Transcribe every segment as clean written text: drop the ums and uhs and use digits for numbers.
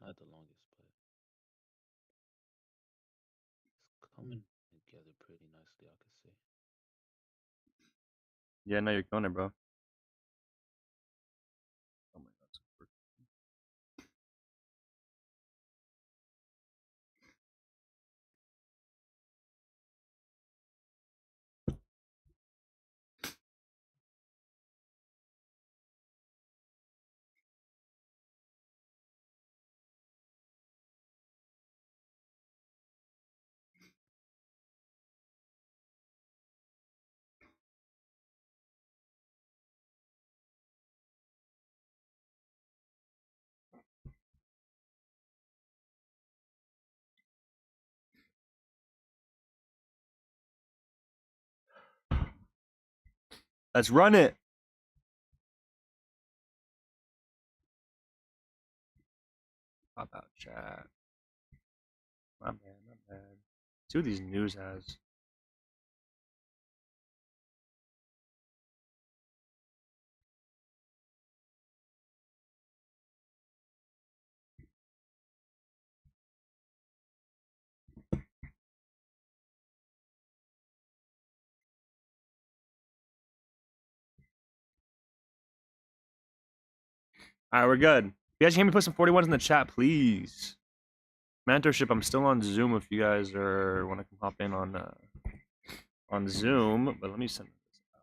Not the longest, but it's coming together pretty nicely, I could say. Yeah, no, you're killing it, bro. Oh my god, super. Let's run it. Pop out chat. My bad, my bad. See what these news has. All right, we're good. If you guys can hear me, put some 41s in the chat, please. Mentorship, I'm still on Zoom if you guys are want to come hop in on Zoom, but let me send this out.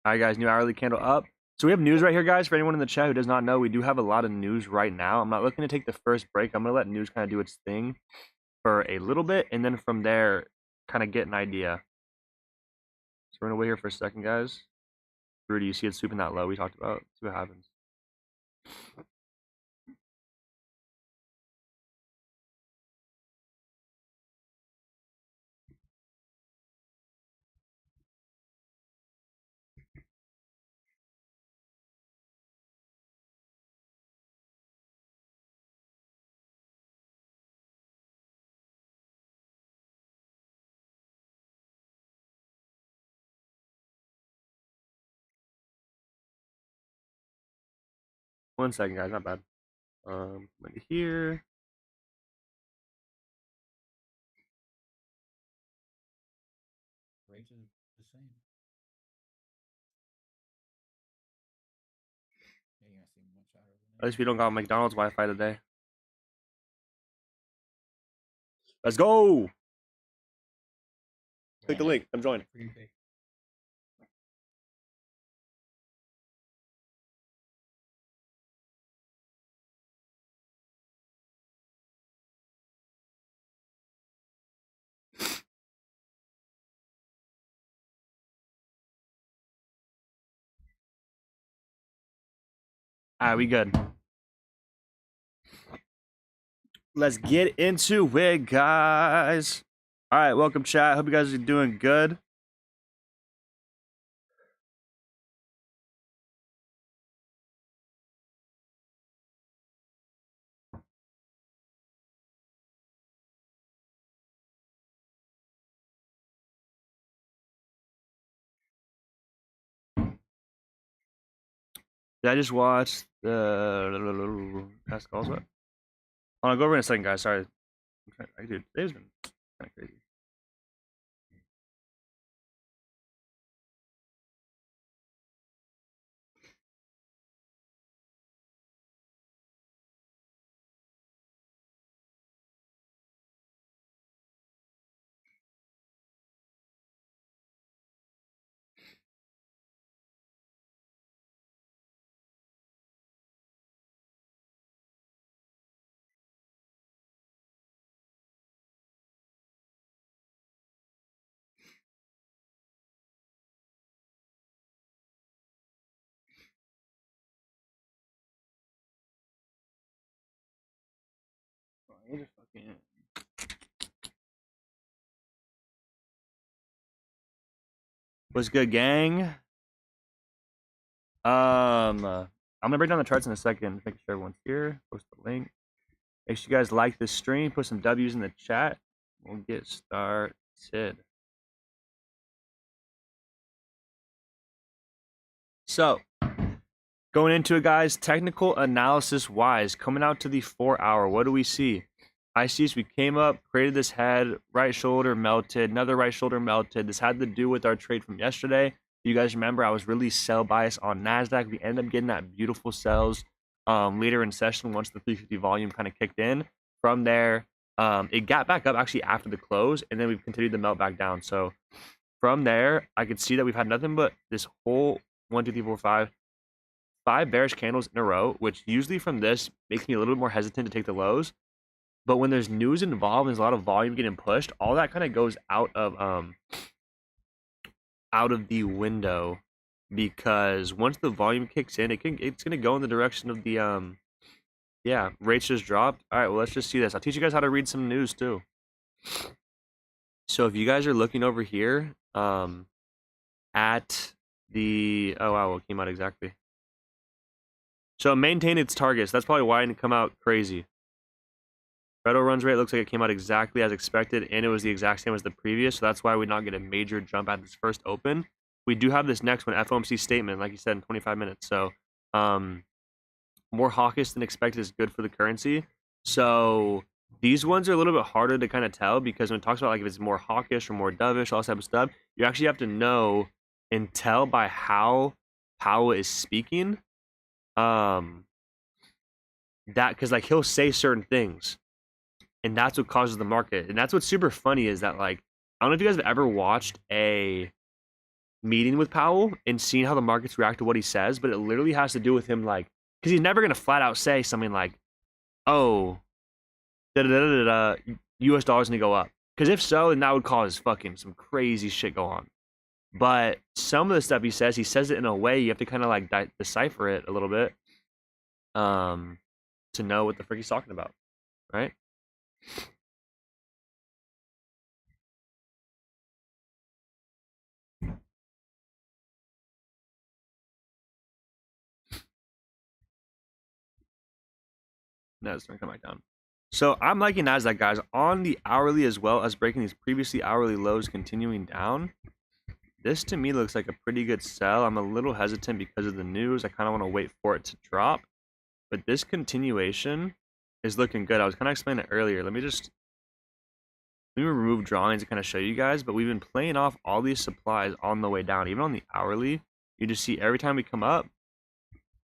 All right, guys, new hourly candle up. So we have news right here, guys. For anyone in the chat who does not know, we do have a lot of news right now. I'm not looking to take the first break. I'm going to let news kind of do its thing for a little bit, and then from there, kind of get an idea. So we're going to wait here for a second, guys. Rudy, you see it sweeping that low we talked about? See what happens. One second, guys. Not bad. Right here. Rates are the same. Yeah, you're gonna see much higher than At least we don't got McDonald's Wi-Fi today. Let's go. Click the link. Come join. All right, we good. Let's get into it, guys. All right, welcome, chat. Hope you guys are doing good. Did I just watch the past calls? What? I'll go over in a second, guys. Sorry. Dude, today's been kind of crazy. What's good, gang? I'm gonna break down the charts in a second, making sure everyone's here. Post the link. Make sure you guys like this stream. Put some W's in the chat. We'll get started. So, going into it, guys, technical analysis wise, coming out to the 4 hour, what do we see? I see we came up, created this head, right shoulder melted, another right shoulder melted. This had to do with our trade from yesterday. You guys remember I was really sell biased on NASDAQ. We ended up getting that beautiful sells later in session once the 350 volume kind of kicked in. From there, it got back up actually after the close, and then we've continued to melt back down. So from there, I could see that we've had nothing but this whole 1, 2, 3, 4, 5 bearish candles in a row, which usually from this makes me a little bit more hesitant to take the lows. But when there's news involved, there's a lot of volume getting pushed. All that kind of goes out of the window, because once the volume kicks in, it's gonna go in the direction of the yeah, rates just dropped. All right, well, let's just see this. I'll teach you guys how to read some news too. So if you guys are looking over here at the, oh wow, what came out exactly? So it maintained its targets. That's probably why it didn't come out crazy. Federal runs rate looks like it came out exactly as expected, and it was the exact same as the previous, so that's why we not get a major jump at this first open. We do have this next one, FOMC statement, like you said, in 25 minutes. So more hawkish than expected is good for the currency. So these ones are a little bit harder to kind of tell, because when it talks about like if it's more hawkish or more dovish, all this type of stuff, you actually have to know and tell by how Powell is speaking. That, because like he'll say certain things, and that's what causes the market. And that's what's super funny is that, like, I don't know if you guys have ever watched a meeting with Powell and seen how the markets react to what he says, but it literally has to do with him, like, because he's never going to flat out say something like, oh, US dollar's going to go up. Because if so, then that would cause fucking some crazy shit go on. But some of the stuff he says it in a way you have to kind of like decipher it a little bit to know what the frick he's talking about, right? No, it's gonna come back down. So I'm liking NASDAQ, guys, on the hourly as well as breaking these previously hourly lows, continuing down. This to me looks like a pretty good sell. I'm a little hesitant because of the news. I kind of want to wait for it to drop, but this continuation is looking good. I was kind of explaining it earlier. Let me remove drawings to kind of show you guys, but we've been playing off all these supplies on the way down. Even on the hourly, you just see every time we come up,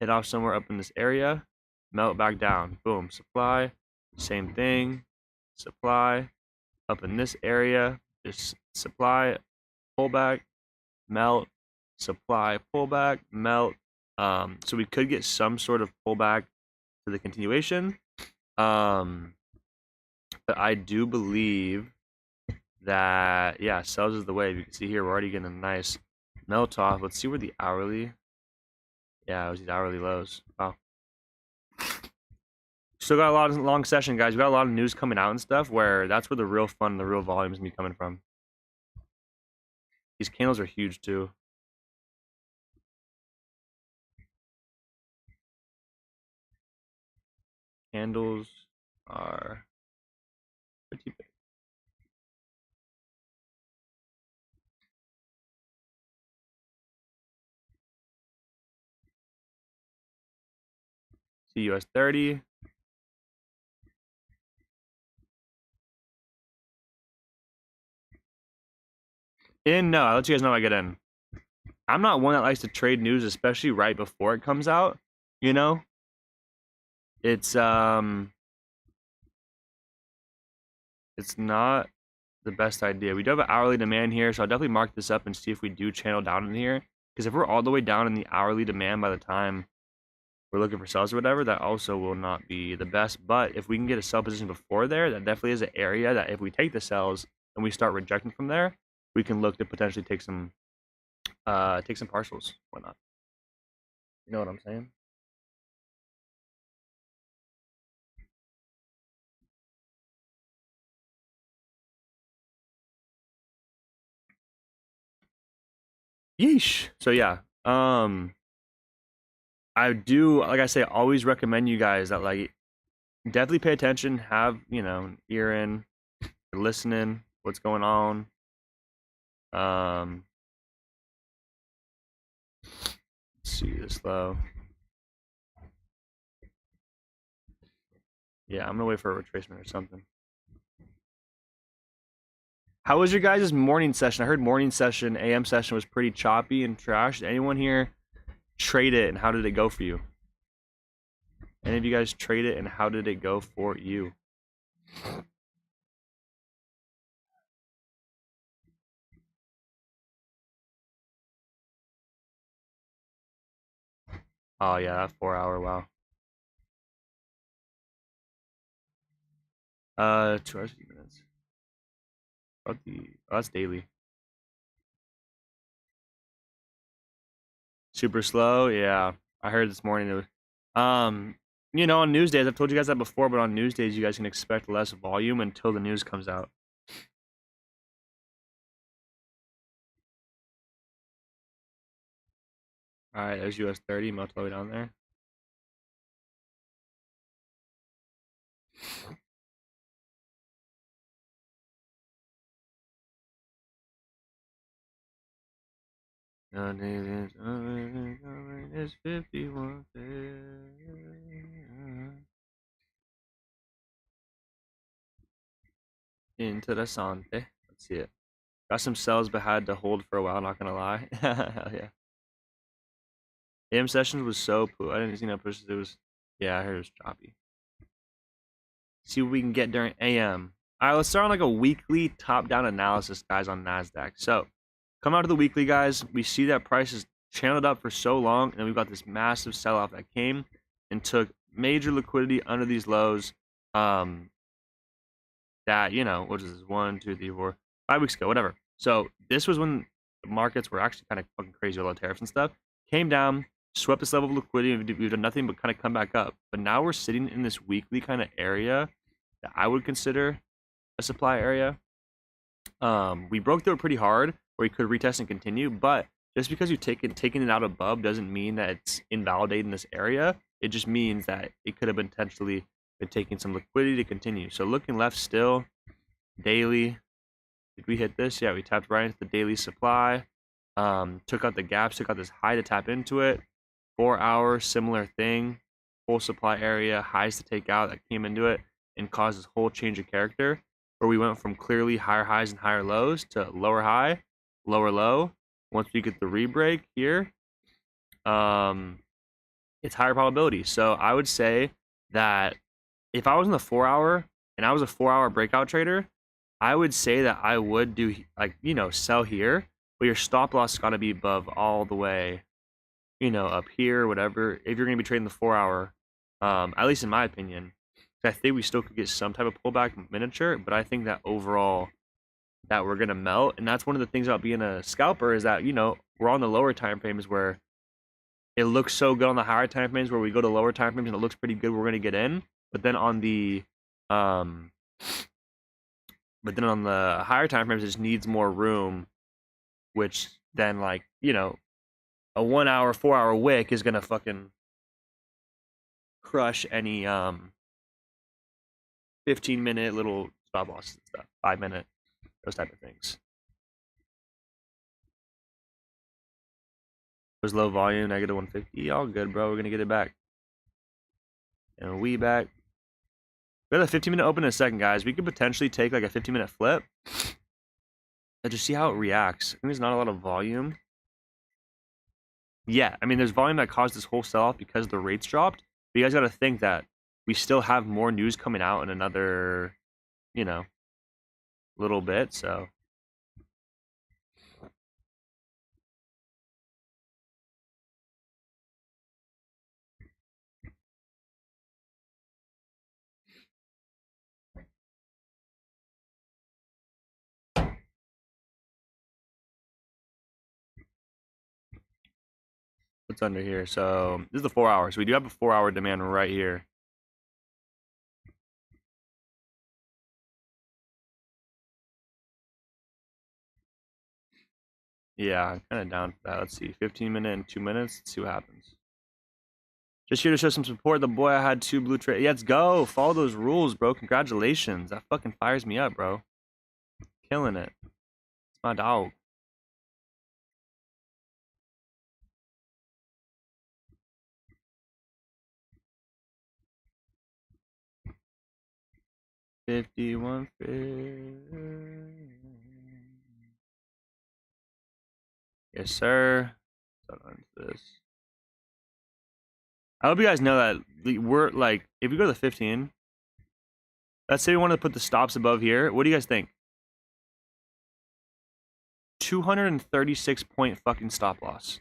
hit off somewhere up in this area, melt back down, boom, supply, same thing, supply, up in this area, just supply, pullback, melt, supply, pullback, melt. So we could get some sort of pullback to the continuation. But I do believe that, yeah, sells is the way. You can see here, we're already getting a nice melt off. Let's see where the hourly, yeah, it was these hourly lows. Wow. Still got a lot of long session, guys. We got a lot of news coming out and stuff, where that's where the real fun, the real volume is gonna be coming from. These candles are huge too. Candles are pretty big. See US 30. In, no, I'll let you guys know when I get in. I'm not one that likes to trade news, especially right before it comes out. You know, it's not the best idea. We do have an hourly demand here, so I'll definitely mark this up and see if we do channel down in here. Because if we're all the way down in the hourly demand by the time we're looking for sells or whatever, that also will not be the best. But if we can get a sell position before there, that definitely is an area that if we take the sells and we start rejecting from there, we can look to potentially take some partials, whatnot. You know what I'm saying? Yeesh. So yeah, I do, like I say, always recommend you guys that like definitely pay attention, have, you know, an ear in, listening, what's going on. Let's see this low. Yeah, I'm gonna wait for a retracement or something. How was your guys' morning session? I heard morning session, AM session was pretty choppy and trash. Did anyone here trade it, and how did it go for you? Any of you guys trade it, and how did it go for you? Oh yeah, that 4 hour, wow. 2 hours, 50 minutes. Oh, that's daily. Super slow, yeah. I heard this morning it was, you know, on news days, I've told you guys that before, but on news days, you guys can expect less volume until the news comes out. All right, there's US 30, much lower down there. It's 51. Interessante. Let's see it. Got some sells, but had to hold for a while. Not gonna lie. Hell yeah. AM sessions was so poo. I didn't see no pushes. It was, yeah, I heard it was choppy. See what we can get during AM. All right, let's start on like a weekly top-down analysis, guys, on NASDAQ. So, come out to the weekly, guys. We see that price is channeled up for so long, and then we've got this massive sell-off that came and took major liquidity under these lows. That, you know, what is this? 1, 2, 3, 4, 5 weeks ago, whatever. So this was when the markets were actually kind of fucking crazy with all the tariffs and stuff. Came down, swept this level of liquidity, and we've done nothing but kind of come back up. But now we're sitting in this weekly kind of area that I would consider a supply area. We broke through it pretty hard, where we could retest and continue. But just because you've taken it out above doesn't mean that it's invalidating this area. It just means that it could have potentially been taking some liquidity to continue. So looking left still, daily. Did we hit this? Yeah, we tapped right into the daily supply. Took out the gaps, took out this high to tap into it. 4 hours, similar thing. Full supply area, highs to take out that came into it and caused this whole change of character where we went from clearly higher highs and higher lows to lower high, lower low. Once we get the rebreak here, it's higher probability. So I would say that if I was in the 4 hour and I was a 4 hour breakout trader, I would say that I would do, like, you know, sell here, but your stop loss is got to be above all the way, you know, up here, whatever. If you're going to be trading the 4 hour, at least in my opinion, I think we still could get some type of pullback miniature, but I think that overall that we're going to melt. And that's one of the things about being a scalper is that, you know, we're on the lower time frames where it looks so good on the higher time frames where we go to lower time frames and it looks pretty good. We're going to get in, but then on the, higher time frames, it just needs more room, which then, like, you know, a 1 hour, 4 hour wick is gonna fucking crush any 15-minute little stop loss and stuff, 5-minute, those type of things. It was low volume, negative 150. All good, bro. We're gonna get it back. And we back. We have a 15-minute open in a second, guys. We could potentially take like a 15-minute flip and just see how it reacts. I think there's not a lot of volume. Yeah, I mean, there's volume that caused this whole sell-off because the rates dropped. But you guys got to think that we still have more news coming out in another, you know, little bit. So what's under here? So this is the 4 hours. So we do have a 4 hour demand right here. Yeah, I'm kind of down for that. Let's see, 15-minute and 2 minutes. Let's see what happens. Just here to show some support. The boy I had 2 blue trade. Yeah, let's go. Follow those rules, bro. Congratulations. That fucking fires me up, bro. Killing it. It's my dog. $51. Yes, sir. This. I hope you guys know that we're like, if we go to the 15, let's say we want to put the stops above here. What do you guys think? 236 point fucking stop loss.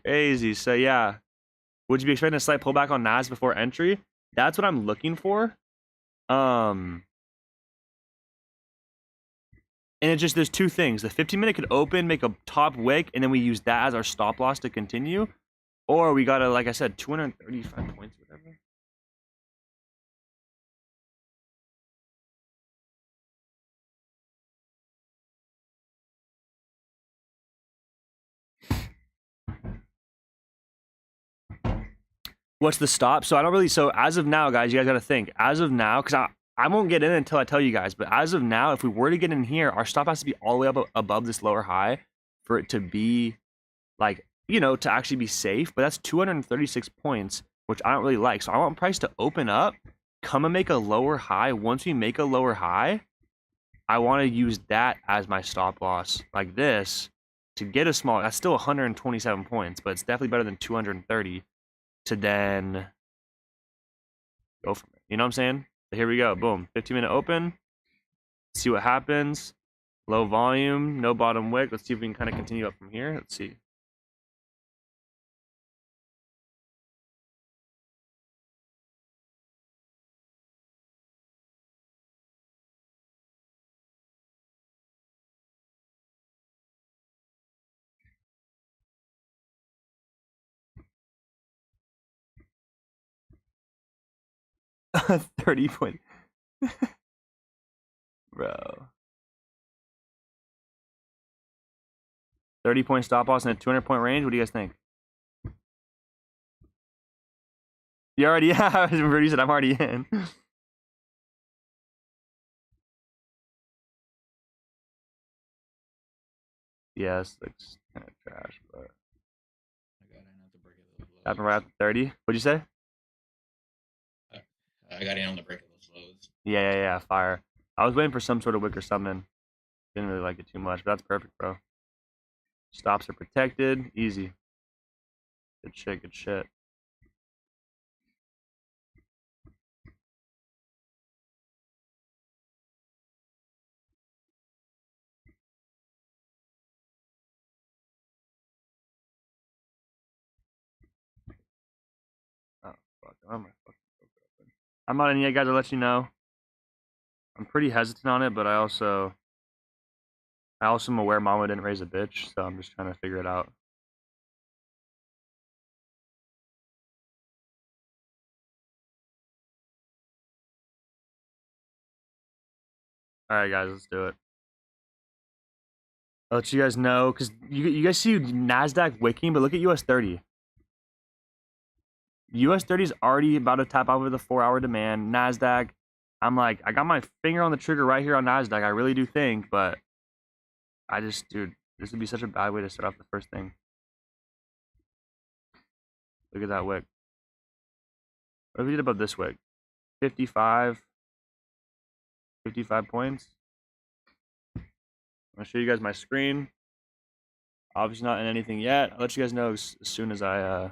Crazy. So yeah, would you be expecting a slight pullback on NAS before entry? That's what I'm looking for. And it just, there's 2 things. The 15-minute could open, make a top wick, and then we use that as our stop loss to continue. Or we gotta, like I said, 235 points, whatever. What's the stop? So I don't really, so as of now, guys, you guys gotta think. As of now, because I won't get in until I tell you guys, but as of now, if we were to get in here, our stop has to be all the way up above this lower high for it to be, like, you know, to actually be safe. But that's 236 points, which I don't really like. So I want price to open up, come and make a lower high. Once we make a lower high, I want to use that as my stop loss, like this, to get a small, that's still 127 points, but it's definitely better than 230 to then go from it. You know what I'm saying? So here we go. Boom. 15-minute open. Let's see what happens. Low volume, no bottom wick. Let's see if we can kind of continue up from here. Let's see. $30 point. Bro. 30 point stop loss in a 200 point range. What do you guys think? You already have. Rudy said I'm already in. Yes, looks kind of trash, but I got in at the break of those lows. happened right after 30. What'd you say? I got in on the break of those lows. Yeah. Fire. I was waiting for some sort of wick or something. Didn't really like it too much, but that's perfect, bro. Stops are protected. Easy. Good shit, good shit. Oh, fuck. I'm not in yet, guys. I'll let you know. I'm pretty hesitant on it, but I also am aware Mama didn't raise a bitch, so I'm just trying to figure it out. All right, guys, let's do it. I'll let you guys know, because you guys see NASDAQ wicking, but look at US 30. US 30 is already about to tap out with the 4-hour demand. NASDAQ, I'm like, I got my finger on the trigger right here on NASDAQ. I really do think, but I just, dude, this would be such a bad way to start off the first thing. Look at that wick. What if we did above this wick? 55 points. I'm gonna show you guys my screen. Obviously not in anything yet. I'll let you guys know as soon as I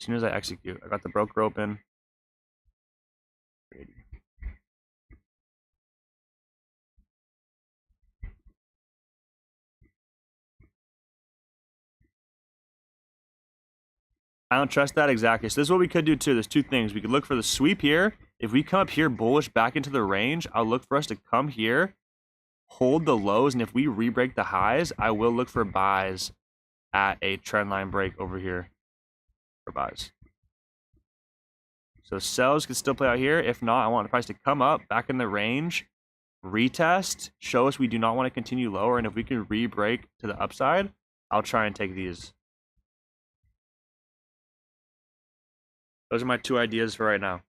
execute. I got the broker open. I don't trust that exactly. So this is what we could do too. There's 2 things. We could look for the sweep here. If we come up here bullish back into the range, I'll look for us to come here, hold the lows, and if we re-break the highs, I will look for buys at a trend line break over here for buys. So sells can still play out here. If not, I want the price to come up back in the range, retest, show us we do not want to continue lower, and if we can re-break to the upside, I'll try and take these. Those are my 2 ideas for right now.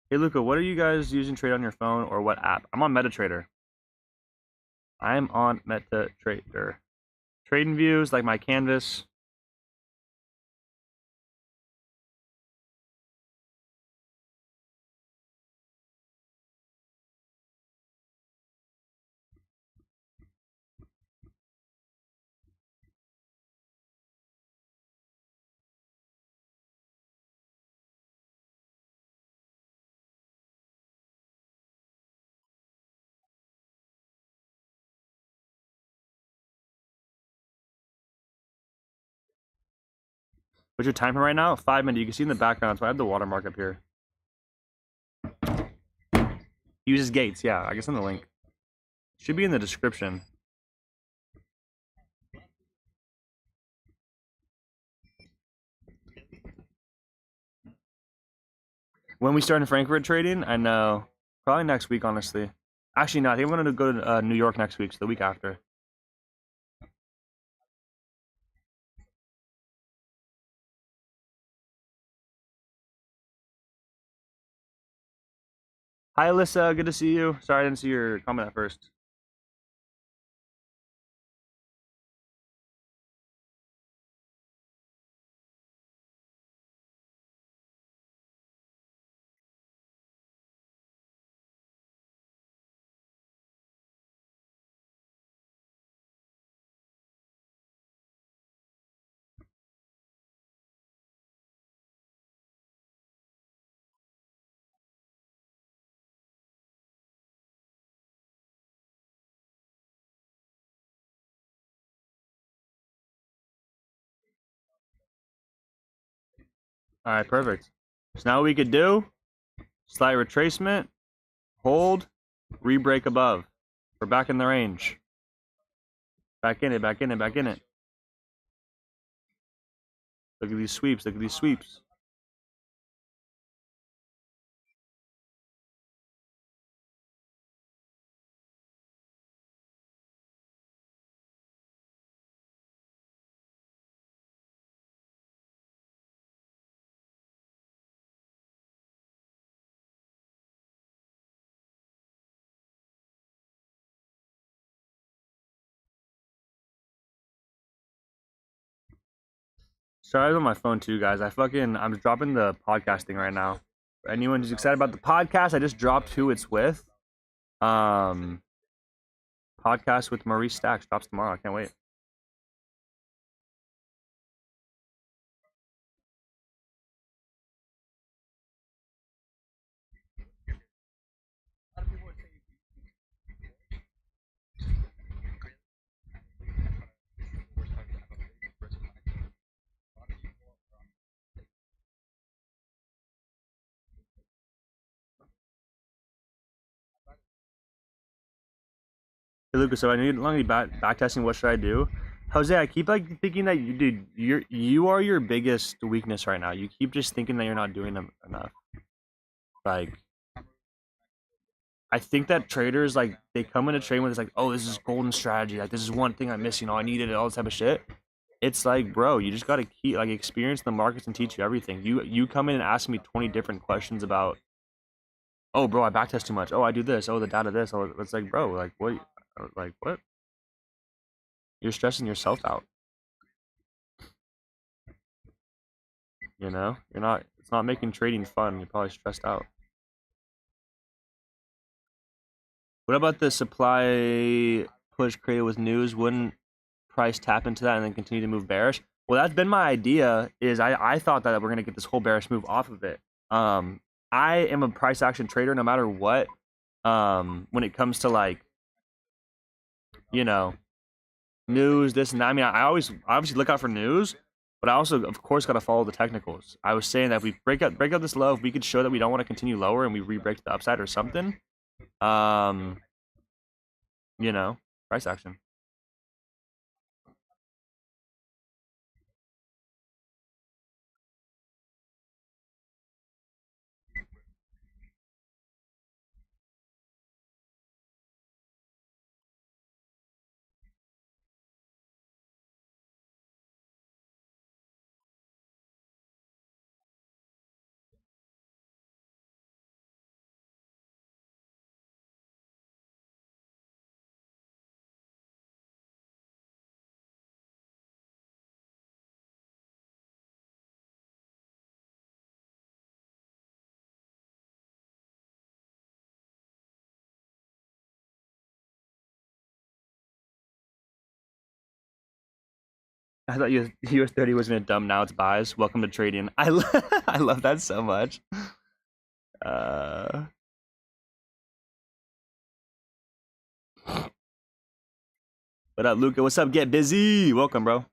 Hey Luca, what are you guys using trade on your phone or what app? I'm on MetaTrader. I'm on MetaTrader. Trading views like my canvas. What's your time frame right now? 5 minutes. You can see in the background, so I have the watermark up here. Uses gates, yeah. I guess in the link. Should be in the description. When we start in Frankfurt trading, I know. Probably next week, honestly. Actually, no. I think I'm going to go to New York next week, so the week after. Hi, Alyssa. Good to see you. Sorry I didn't see your comment at first. All right, perfect. So now what we could do, slight retracement, hold, re-break above. We're back in the range. Back in it, back in it, back in it. Look at these sweeps, look at these sweeps. Sorry, I was on my phone too, guys. I'm dropping the podcasting right now. For anyone who's excited about the podcast, I just dropped who it's with. Podcast with Maurice Stacks drops tomorrow. I can't wait. Hey Lucas, so I need long back testing. What should I do? Jose, I keep like thinking that you are your biggest weakness right now. You keep just thinking that you're not doing them enough. Like, I think that traders like they come into trade with it's like, oh, this is golden strategy. Like this is one thing I'm missing. I needed it. All this type of shit. It's like, bro, you just gotta keep like experience the markets and teach you everything. You come in and ask me 20 different questions about, oh, bro, I backtest too much. Oh, I do this. Oh, the data this. Oh, it's like, bro, like what? Like what? You're stressing yourself out. You know, you're not. It's not making trading fun. You're probably stressed out. What about the supply push created with news? Wouldn't price tap into that and then continue to move bearish? Well, that's been my idea. Is I thought that we're gonna get this whole bearish move off of it. I am a price action trader no matter what. When it comes to like, you know, news, this and that. I mean, I always obviously look out for news, but I also, of course, got to follow the technicals. I was saying that if we break out this low, if we could show that we don't want to continue lower and we re-break to the upside or something, you know, price action. I thought US 30 was gonna dump. Now it's buys. Welcome to trading. I love that so much. What up, Luca? What's up? Get busy. Welcome, bro.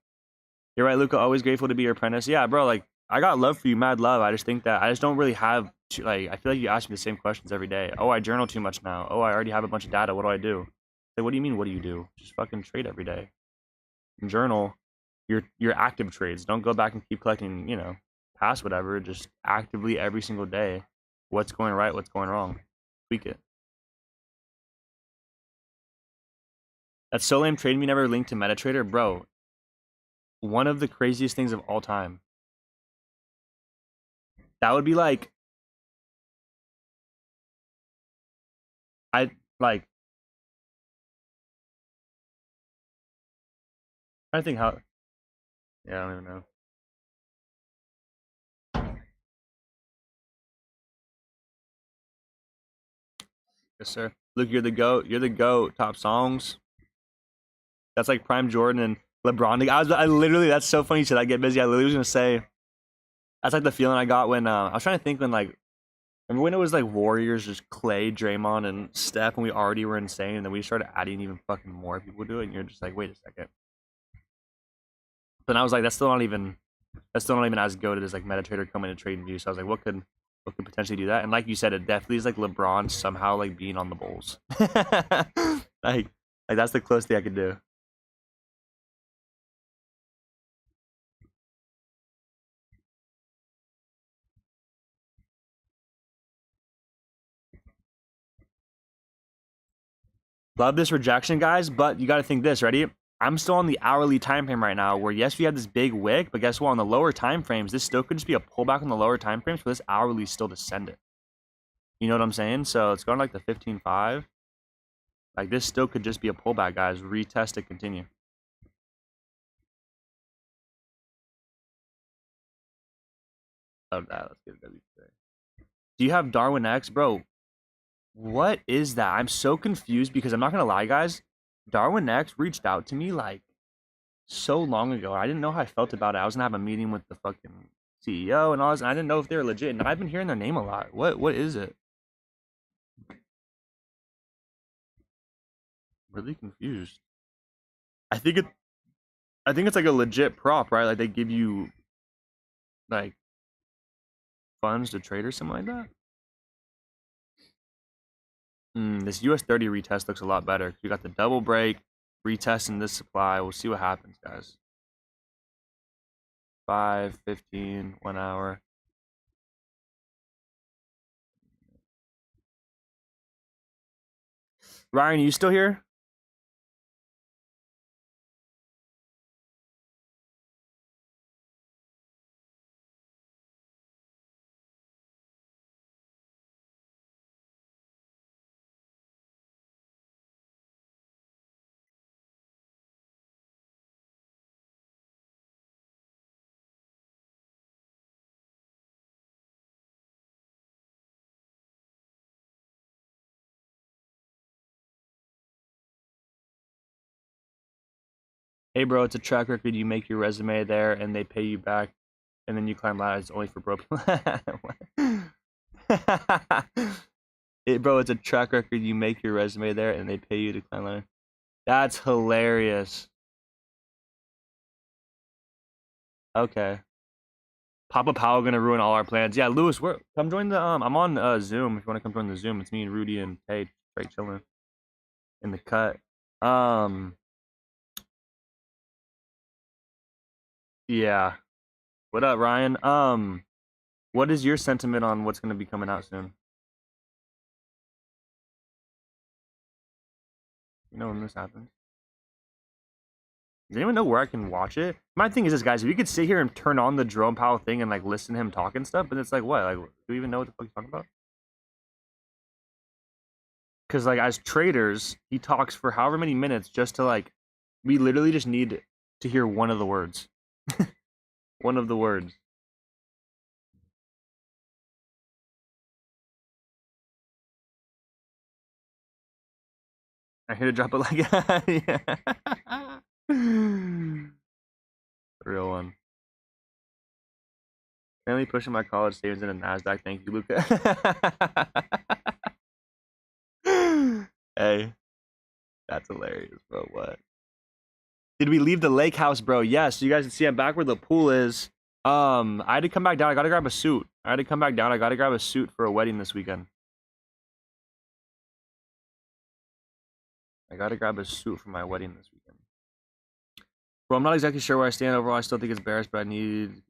You're right, Luca. Always grateful to be your apprentice. Yeah, bro. Like, I got love for you, mad love. I just think that I just don't really have like. I feel like you ask me the same questions every day. Oh, I journal too much now. Oh, I already have a bunch of data. What do I do? Like, what do you mean? What do you do? Just fucking trade every day. Journal your active trades. Don't go back and keep collecting. You know, past whatever. Just actively every single day. What's going right? What's going wrong? Tweak it. That's so lame. Trade me never linked to MetaTrader, bro. One of the craziest things of all time. That would be like, I like. I think how. Yeah, I don't even know. Yes, sir. Luke, you're the GOAT. You're the GOAT. Top songs. That's like Prime Jordan and LeBron. I literally, that's so funny you said I get busy. I literally was gonna say, that's like the feeling I got when I was trying to think when like, remember when it was like Warriors, just Clay, Draymond, and Steph, and we already were insane, and then we started adding even fucking more people to it, and you're just like, wait a second. Then I was like, that's still not even as goated as like MetaTrader coming to trade view. So I was like, what could potentially do that? And like you said, it definitely is like LeBron somehow like being on the Bulls. like that's the closest thing I could do. Love this rejection, guys, but you got to think this. Ready? I'm still on the hourly time frame right now, where yes, we had this big wick, but guess what? On the lower time frames, this still could just be a pullback on the lower time frames, but this hourly still descended. You know what I'm saying? So it's going like the 15.5. Like this still could just be a pullback, guys. Retest to continue. Love that. Let's get a W today. Do you have Darwin X, bro? What is that? I'm so confused because I'm not gonna lie, guys. Darwin X reached out to me like so long ago. I didn't know how I felt about it. I was gonna have a meeting with the fucking CEO and all this, and I didn't know if they were legit. And I've been hearing their name a lot. What is it? Really confused. I think it's like a legit prop, right? Like they give you like funds to trade or something like that. This US 30 retest looks a lot better. You got the double break, retesting this supply. We'll see what happens, guys. 5, 15, 1 hour. Ryan, are you still here? Hey, bro, it's a track record. You make your resume there, and they pay you back, and then you climb ladders only for broke people. Hey, bro, it's a track record. You make your resume there, and they pay you to climb ladders. That's hilarious. Okay. Papa Powell gonna ruin all our plans. Yeah, Lewis, come join the I'm on Zoom if you want to come join the Zoom. It's me and Rudy and Tate straight chilling in the cut. Yeah. What up, Ryan? What is your sentiment on what's gonna be coming out soon? You know when this happens? Does anyone know where I can watch it? My thing is this, guys. If you could sit here and turn on the Jerome Powell thing and like listen to him talk and stuff, but it's like what? Like, do you even know what the fuck he's talking about? Because like as traders, he talks for however many minutes just to like, we literally just need to hear one of the words. One of the words. I'm here to drop it like yeah. Real one. Currently pushing my college savings into NASDAQ. Thank you, Luca. Hey, that's hilarious, bro. What? Did we leave the lake house, bro? Yes. So you guys can see I'm back where the pool is. I had to come back down. I gotta grab a suit. I gotta grab a suit for a wedding this weekend. I gotta grab a suit for my wedding this weekend. Bro, I'm not exactly sure where I stand overall. I still think it's bearish, but I need...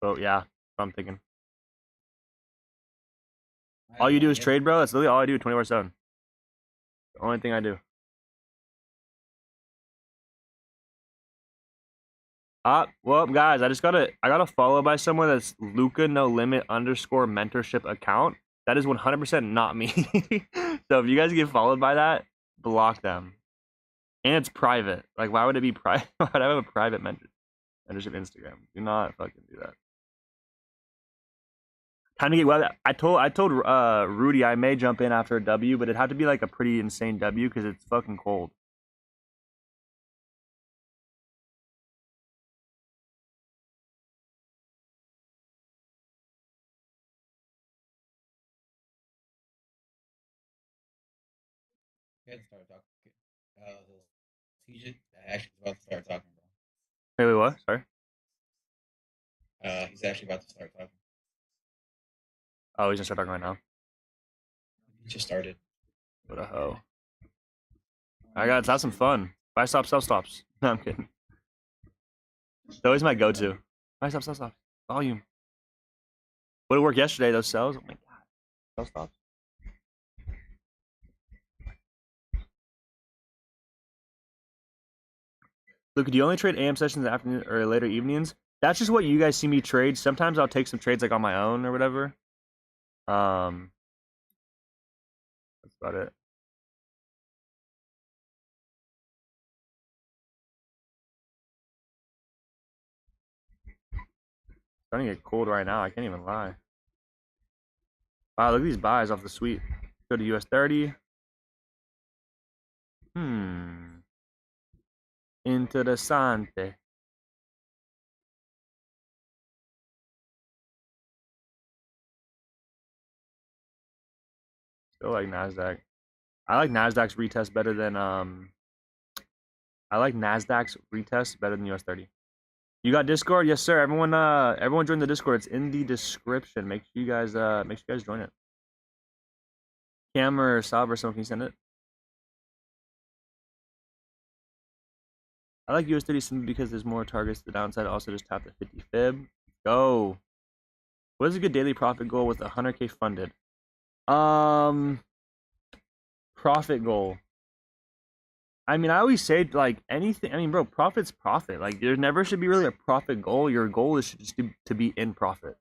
So, yeah, that's what I'm thinking. All you do is trade, bro? That's literally all I do 24/7. The only thing I do. Well, guys, I got a follow by someone that's Luca.NoLimit _ mentorship account. That is 100% not me. So if you guys get followed by that, block them. And it's private. Like, why would it be private? Why would I have a private mentorship Instagram? Do not fucking do that. Time to get well. I told Rudy I may jump in after a W, but it had to be like a pretty insane W because it's fucking cold. Start talking. He's actually about to start talking, bro. Wait, what? Sorry. He's actually about to start talking. Oh, he's gonna start talking right now. He just started. What a hoe. Alright, guys, have some fun. Buy stop, sell stops. No, I'm kidding. It's always my go-to. Buy stop, sell stops. Volume. Would it work yesterday? Those sells. Oh my god. Sell stops. Look, do you only trade AM sessions in the afternoon or later evenings? That's just what you guys see me trade. Sometimes I'll take some trades like on my own or whatever. That's about it. It's starting to get cold right now. I can't even lie. Wow, look at these buys off the sweep. Go to US 30. Interessante. Still like NASDAQ. I like NASDAQ's retest better than I like NASDAQ's retest better than US 30. You got Discord? Yes, sir. Everyone join the Discord. It's in the description. Make sure you guys join it. Cam or Sab or someone, can you send it? I like US 30 simply because there's more targets to the downside. Also, just tap the 50 fib. Go. What is a good daily profit goal with 100K funded? Profit goal. I mean, I always say like anything. I mean, bro, profit's profit. Like, there never should be really a profit goal. Your goal is just to be in profit.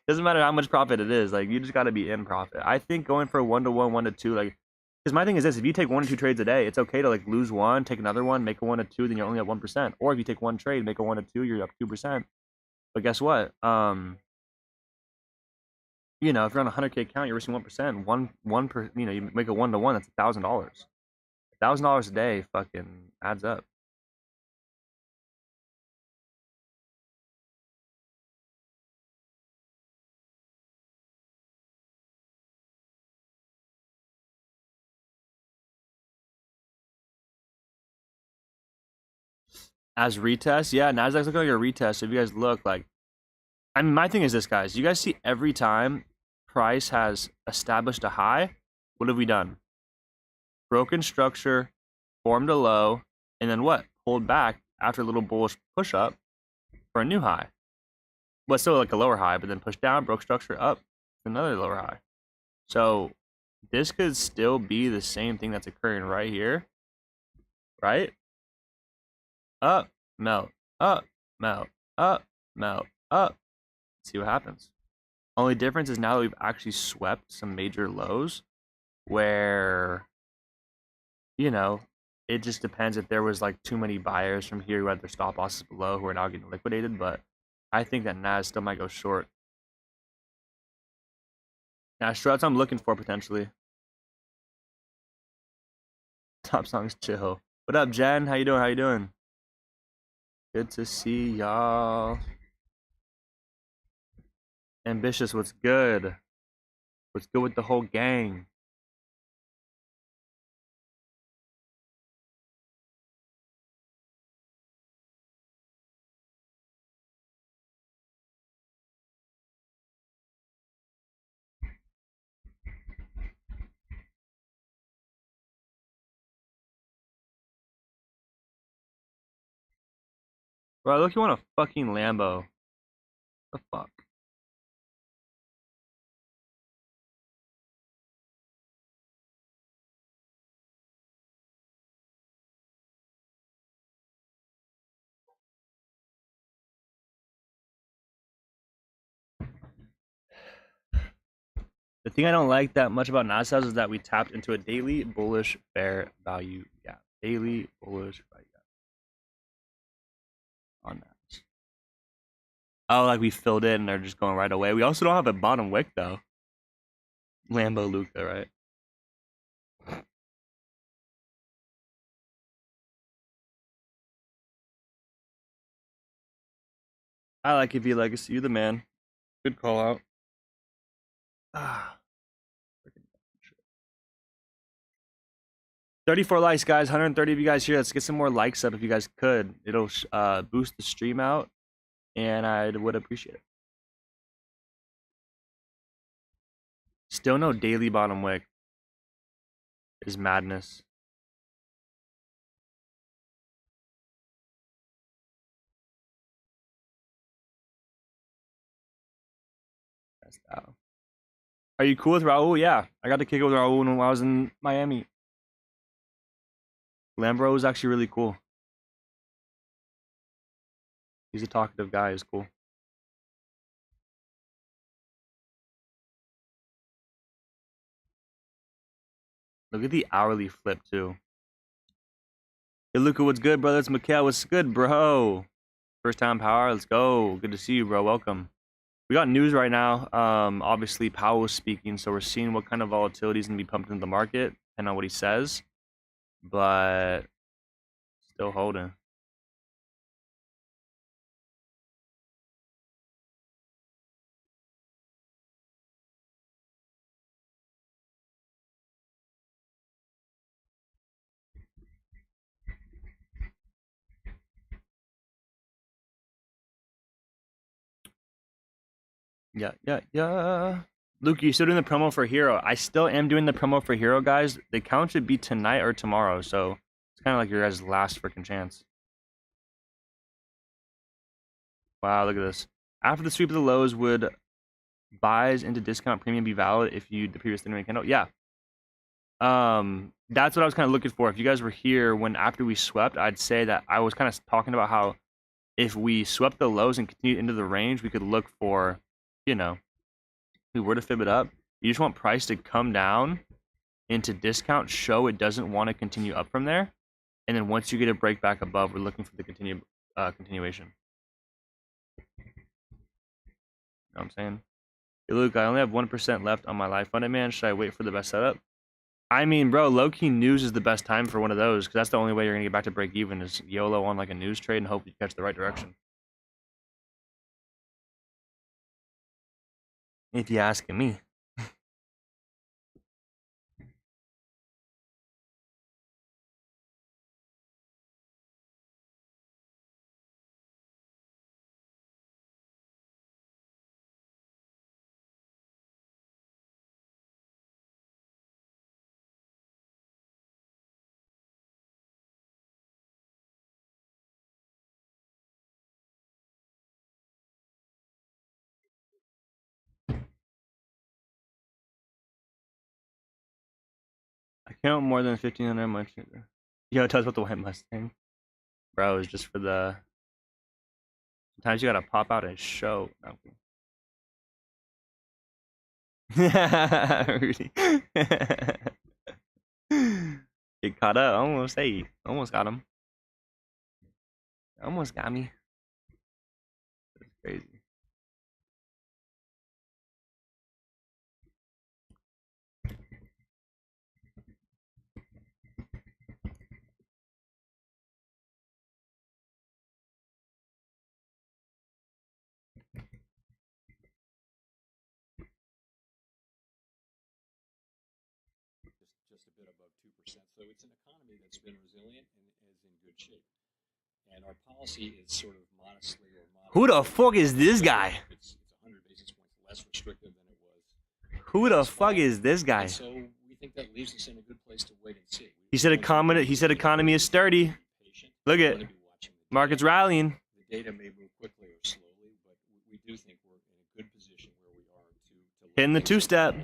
Doesn't matter how much profit it is. Like, you just got to be in profit. I think going for 1-to-1, 1-to-2, like, because my thing is this: if you take 1 or 2 trades a day, it's okay to like lose one, take another one, make a 1-to-2, then you're only at 1%. Or if you take one trade, make a 1-to-2, you're up 2%. But guess what? You know, if you're on a 100K account, you're risking 1%. You know, you make a 1-to-1, that's $1,000. $1,000 a day fucking adds up. As retest, yeah, Nasdaq's looking like a retest. So if you guys look like, I mean, my thing is this, guys. You guys see every time price has established a high, what have we done? Broken structure, formed a low, and then what? Pulled back after a little bullish push up for a new high. But still like a lower high, but then pushed down, broke structure up, another lower high. So this could still be the same thing that's occurring right here, right? Up, melt, up, melt, up, melt, up. See what happens. Only difference is now that we've actually swept some major lows where, you know, it just depends if there was like too many buyers from here who had their stop losses below who are now getting liquidated, but I think that NAS still might go short. Now, struts I'm looking for potentially. Top songs chill. What up, Jen? How you doing? How you doing? Good to see y'all. Ambitious, what's good? What's good with the whole gang? Bro, look, you want a fucking Lambo. The fuck? The thing I don't like that much about NASDAQ is that we tapped into a daily bullish fair value gap. Daily bullish value gap on that. Oh, like we filled it and they're just going right away. We also don't have a bottom wick though. Lambo Luca, right? I like it, V Legacy. You the man. Good call out. Ah. 34 likes, guys. 130 of you guys here. Let's get some more likes up if you guys could. It'll boost the stream out, and I would appreciate it. Still no daily bottom wick. Is madness. That's out. Are you cool with Raul? Yeah, I got to kick it with Raul when I was in Miami. Lambro was actually really cool. He's a talkative guy. He's cool. Look at the hourly flip too. Hey, Luca, what's good, brother? It's Mikhail. What's good, bro? First time power. Let's go. Good to see you, bro. Welcome. We got news right now. Obviously, Powell's speaking, so we're seeing what kind of volatility is going to be pumped into the market, depending on what he says. But still holding. Yeah. Luke, you still doing the promo for Hero? I still am doing the promo for Hero, guys. The count should be tonight or tomorrow, so it's kind of like your guys' last freaking chance. Wow, look at this. After the sweep of the lows, would buys into discount premium be valid if you the previous 30-minute candle? Yeah. That's what I was kind of looking for. If you guys were here when after we swept, I'd say that I was kind of talking about how if we swept the lows and continued into the range, we could look for, you know, if we were to fib it up, you just want price to come down into discount, show it doesn't want to continue up from there, and then once you get a break back above, we're looking for the continuation. You know what I'm saying? Hey, Luke, I only have 1% left on my live funded, man. Should I wait for the best setup? I mean, bro, low-key news is the best time for one of those, because that's the only way you're going to get back to break even is YOLO on like a news trade and hope you catch the right direction. If you're asking me. Count more than 1,500 much. Yo, tell us about the white Mustang. Bro, it's just for the... Sometimes you gotta pop out and show. Rudy. Get caught up. Almost, hey. Almost got him. Almost got me. That's crazy. Just a bit above 2%. So it's an economy that's been resilient and is in good shape. And our policy is sort of modestly or Who the fuck is this guy? It's 100 basis points less restrictive than it was. Who the fuck is this guy? And so we think that leaves us in a good place to wait and see. He said economy is sturdy. Look at market's rallying. The data may move quickly or slowly, but we do think we're in a good position where we are to Hitting the two-step.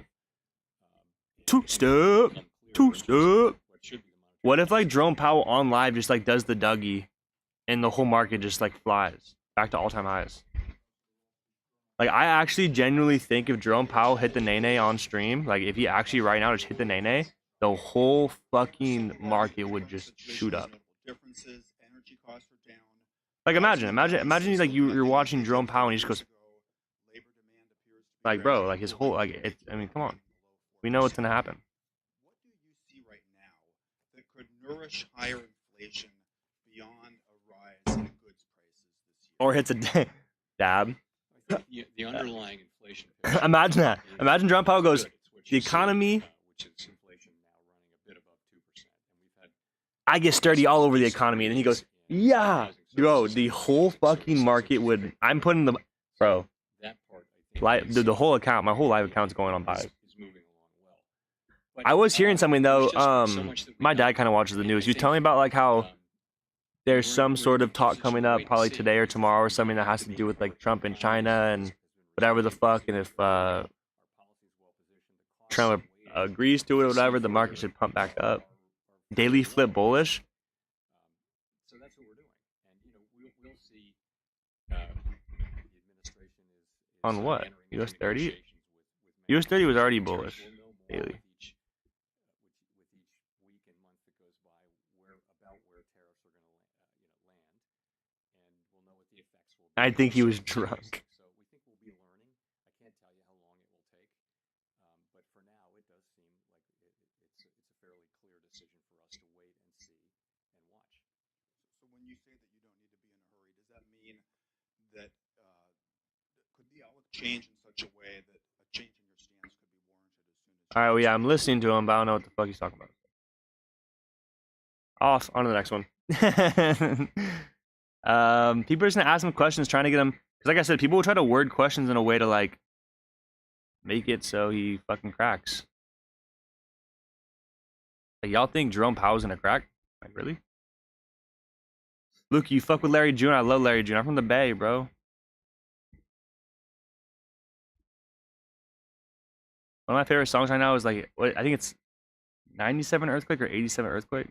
Two-step. Two-step. What if like Jerome Powell on live just like does the Dougie and the whole market just like flies back to all-time highs? Like I actually genuinely think if Jerome Powell hit the Nene on stream, like if he actually right now just hit the Nene, the whole fucking market would just shoot up. Like imagine he's like you're watching Jerome Powell and he just goes like bro, like his whole like I mean come on. We know what's gonna happen. What do you see right now that could nourish higher inflation beyond a rise in goods prices this year? Or hits a dab. I think the underlying inflation. Imagine that. Imagine Jerome Powell goes, the economy. Which is inflation now running a bit above 2%. And we've had I get sturdy all over the economy, and then he goes, yeah, bro. The whole fucking market would. I'm putting the bro. that part. I think The whole account, my whole live account's going on buys. is moving along well. I was hearing something though. There's just so much that we My dad don't kind of watches the know. news. He was I telling me think, about like how there's we're- some we're sort in of a talk position coming to up, wait and probably see. today or tomorrow, or something that has to do with like Trump and China and whatever the fuck. And if Trump agrees to it or whatever, the market should pump back up. Daily flip bullish. So that's what we're doing, and we'll see. The administration is On what? entering US into 30? negotiations with US 30 was already manufacturers. bullish. We'll know more Daily. with each week and month that goes by where tariffs are going to land, and we'll know what the effects will be. I think he on was certain drunk. sectors. So we think we'll be learning. I can't tell you how long it will take, but for now, it does seem like it's a fairly clear decision for us to wait and see and watch. So when you say that you don't need to be in a hurry, does that mean that could the outlook change in such a way that a change in your stance could be warranted as soon as? All right, well, yeah, I'm listening to him, but I don't know what the fuck he's talking about. Off, on to the next one. People are just gonna ask him questions, trying to get him, because like I said, people will try to word questions in a way to like make it so he fucking cracks. Like, y'all think Jerome Powell's gonna crack? Like, really? Luke, you fuck with Larry June. I love Larry June. I'm from the Bay, bro. One of my favorite songs right now is like, what, I think it's 97 Earthquake or 87 Earthquake.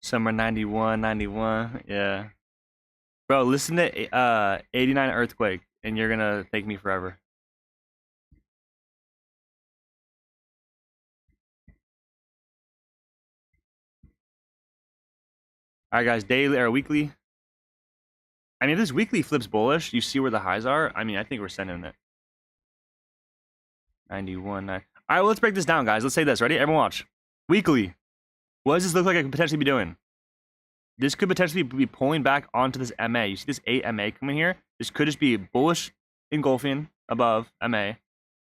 Summer 91, 91, yeah. Bro, listen to 89 Earthquake, and you're gonna thank me forever. Alright guys, daily or weekly. I mean, if this weekly flips bullish, you see where the highs are. I mean, I think we're sending it. 91, 9. Alright, well, let's break this down, guys. Let's say this. Ready? Everyone watch. Weekly. What does this look like I could potentially be doing? This could potentially be pulling back onto this MA. You see this 8 MA coming here? This could just be bullish engulfing above MA.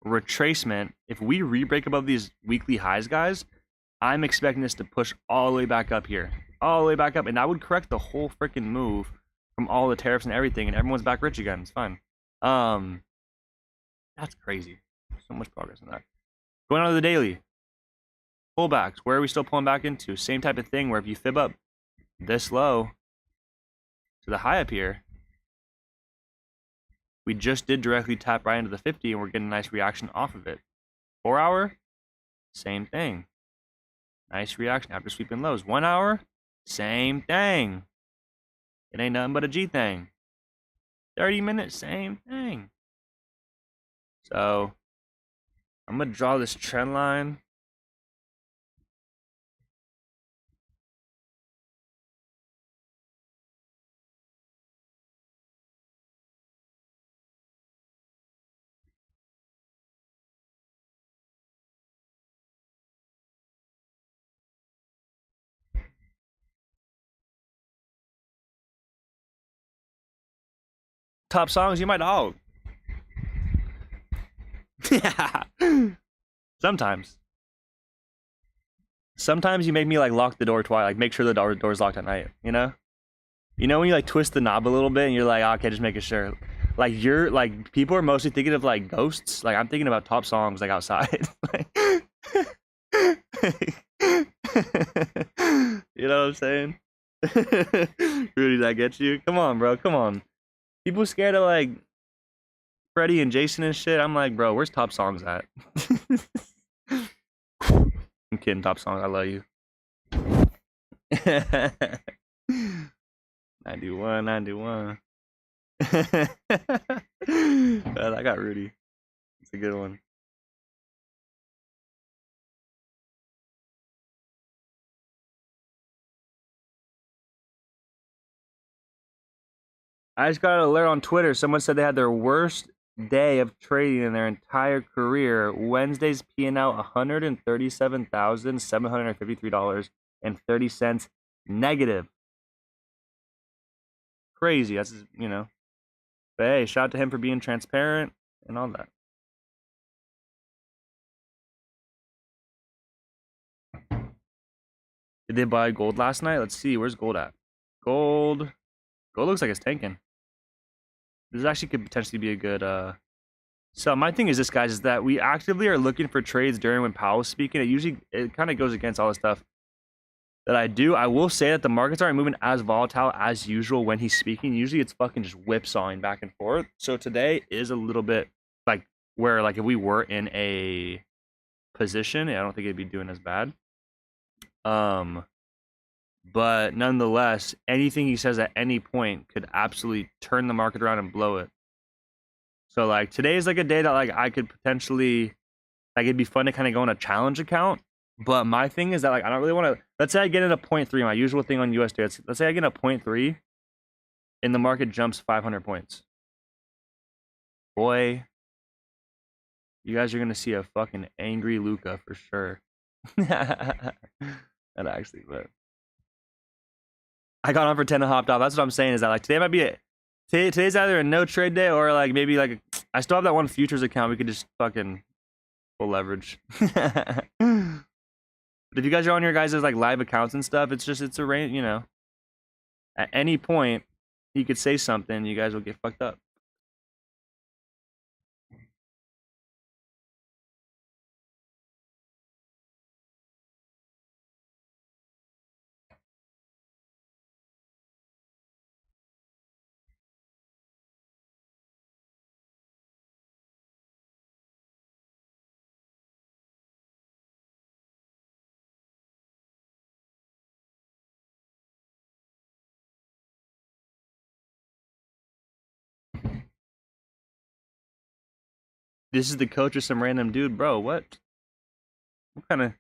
Retracement. If we re-break above these weekly highs, guys, I'm expecting this to push all the way back up here. All the way back up. And that would correct the whole freaking move from all the tariffs and everything. And everyone's back rich again. It's fine. That's crazy. So much progress in that. Going on to the daily. Pullbacks. Where are we still pulling back into? Same type of thing where if you fib up this low, to the high up here. We just did directly tap right into the 50 and we're getting a nice reaction off of it. 4 hour, same thing. Nice reaction after sweeping lows. 1 hour, same thing. It ain't nothing but a G thing. 30 minutes, same thing. So I'm gonna draw this trend line. Top songs, you my dog. Sometimes. Sometimes you make me like lock the door twice, like make sure the door's locked at night, you know? You know when you like twist the knob a little bit and you're like, oh, okay, just making sure. Like you're like, people are mostly thinking of like ghosts. Like I'm thinking about top songs like outside. You know what I'm saying? Rudy, that gets you? Come on, bro, come on. People scared of like Freddie and Jason and shit. I'm like, bro, where's top songs at? I'm kidding, top songs. I love you. 91, 91. I got Rudy. It's a good one. I just got an alert on Twitter. Someone said they had their worst day of trading in their entire career. Wednesday's P&L $137,753.30 negative. Crazy. That's, you know. But hey, shout out to him for being transparent and all that. Did they buy gold last night? Let's see. Where's gold at? Gold looks like it's tanking. This actually could potentially be a good so my thing is this, guys, is that we actively are looking for trades during when Powell's speaking. It kind of goes against all the stuff that I do. I will say that the markets aren't moving as volatile as usual when he's speaking. Usually it's fucking just whipsawing back and forth. So today is a little bit like where like if we were in a position, I don't think it'd be doing as bad. But nonetheless, anything he says at any point could absolutely turn the market around and blow it. So like today is like a day that like I could potentially, like it'd be fun to kind of go on a challenge account. But my thing is that like I don't really want to, let's say I get in a 0.3, my usual thing on USD, let's say I get a 0.3 and the market jumps 500 points. Boy, you guys are going to see a fucking angry Luca for sure. That actually, but I got on for 10 and hopped off. That's what I'm saying, is that like today might be it. Today's either a no trade day or like maybe like I still have that one futures account. We could just fucking full leverage. But if you guys are on your guys' like live accounts and stuff, it's a range, you know. At any point, you could say something, you guys will get fucked up. This is the coach or some random dude, bro. What kind of?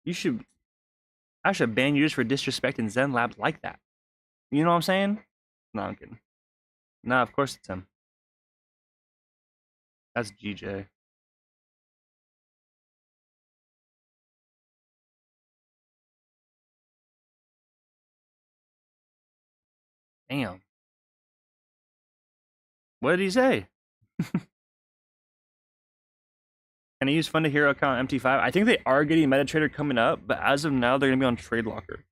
I should ban you just for disrespecting Zen Labs like that. You know what I'm saying? No, I'm kidding. Nah, of course it's him. That's GJ. Damn. What did he say? Can I use Fund to Hero account MT5? I think they are getting MetaTrader coming up, but as of now, they're going to be on Trade Locker.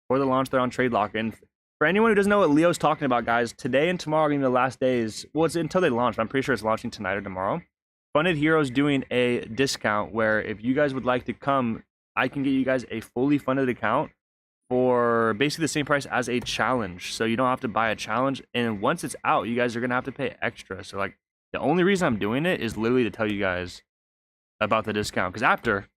For the launch, they're on Trade Locker. And for anyone who doesn't know what Leo's talking about, guys, today and tomorrow are going to be the last days. Well, it's until they launch. I'm pretty sure it's launching tonight or tomorrow. Funded Hero's doing a discount where if you guys would like to come, I can get you guys a fully funded account for basically the same price as a challenge. So you don't have to buy a challenge. And once it's out, you guys are going to have to pay extra. So like the only reason I'm doing it is literally to tell you guys about the discount. Because after,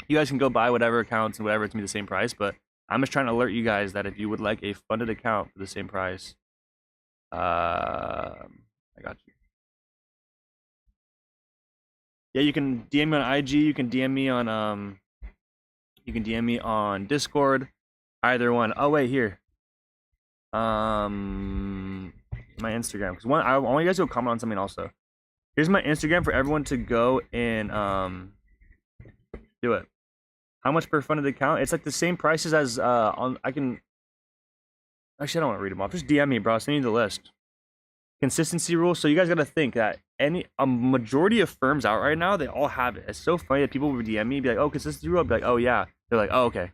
you guys can go buy whatever accounts and whatever, it's going to be the same price. But I'm just trying to alert you guys that if you would like a funded account for the same price, I got you. Yeah, you can DM me on IG. You can DM me on Discord. Either one. Oh wait, here. My Instagram. Because I want you guys to comment on something also. Here's my Instagram for everyone to go and do it. How much per funded account? It's like the same prices as on. I can. Actually, I don't want to read them off. Just DM me, bro. Send me the list. Consistency rule. So you guys gotta think that a majority of firms out right now, they all have it. It's so funny that people would DM me, be like, "Oh, consistency rule." I'd be like, "Oh yeah." They're like, "Oh okay."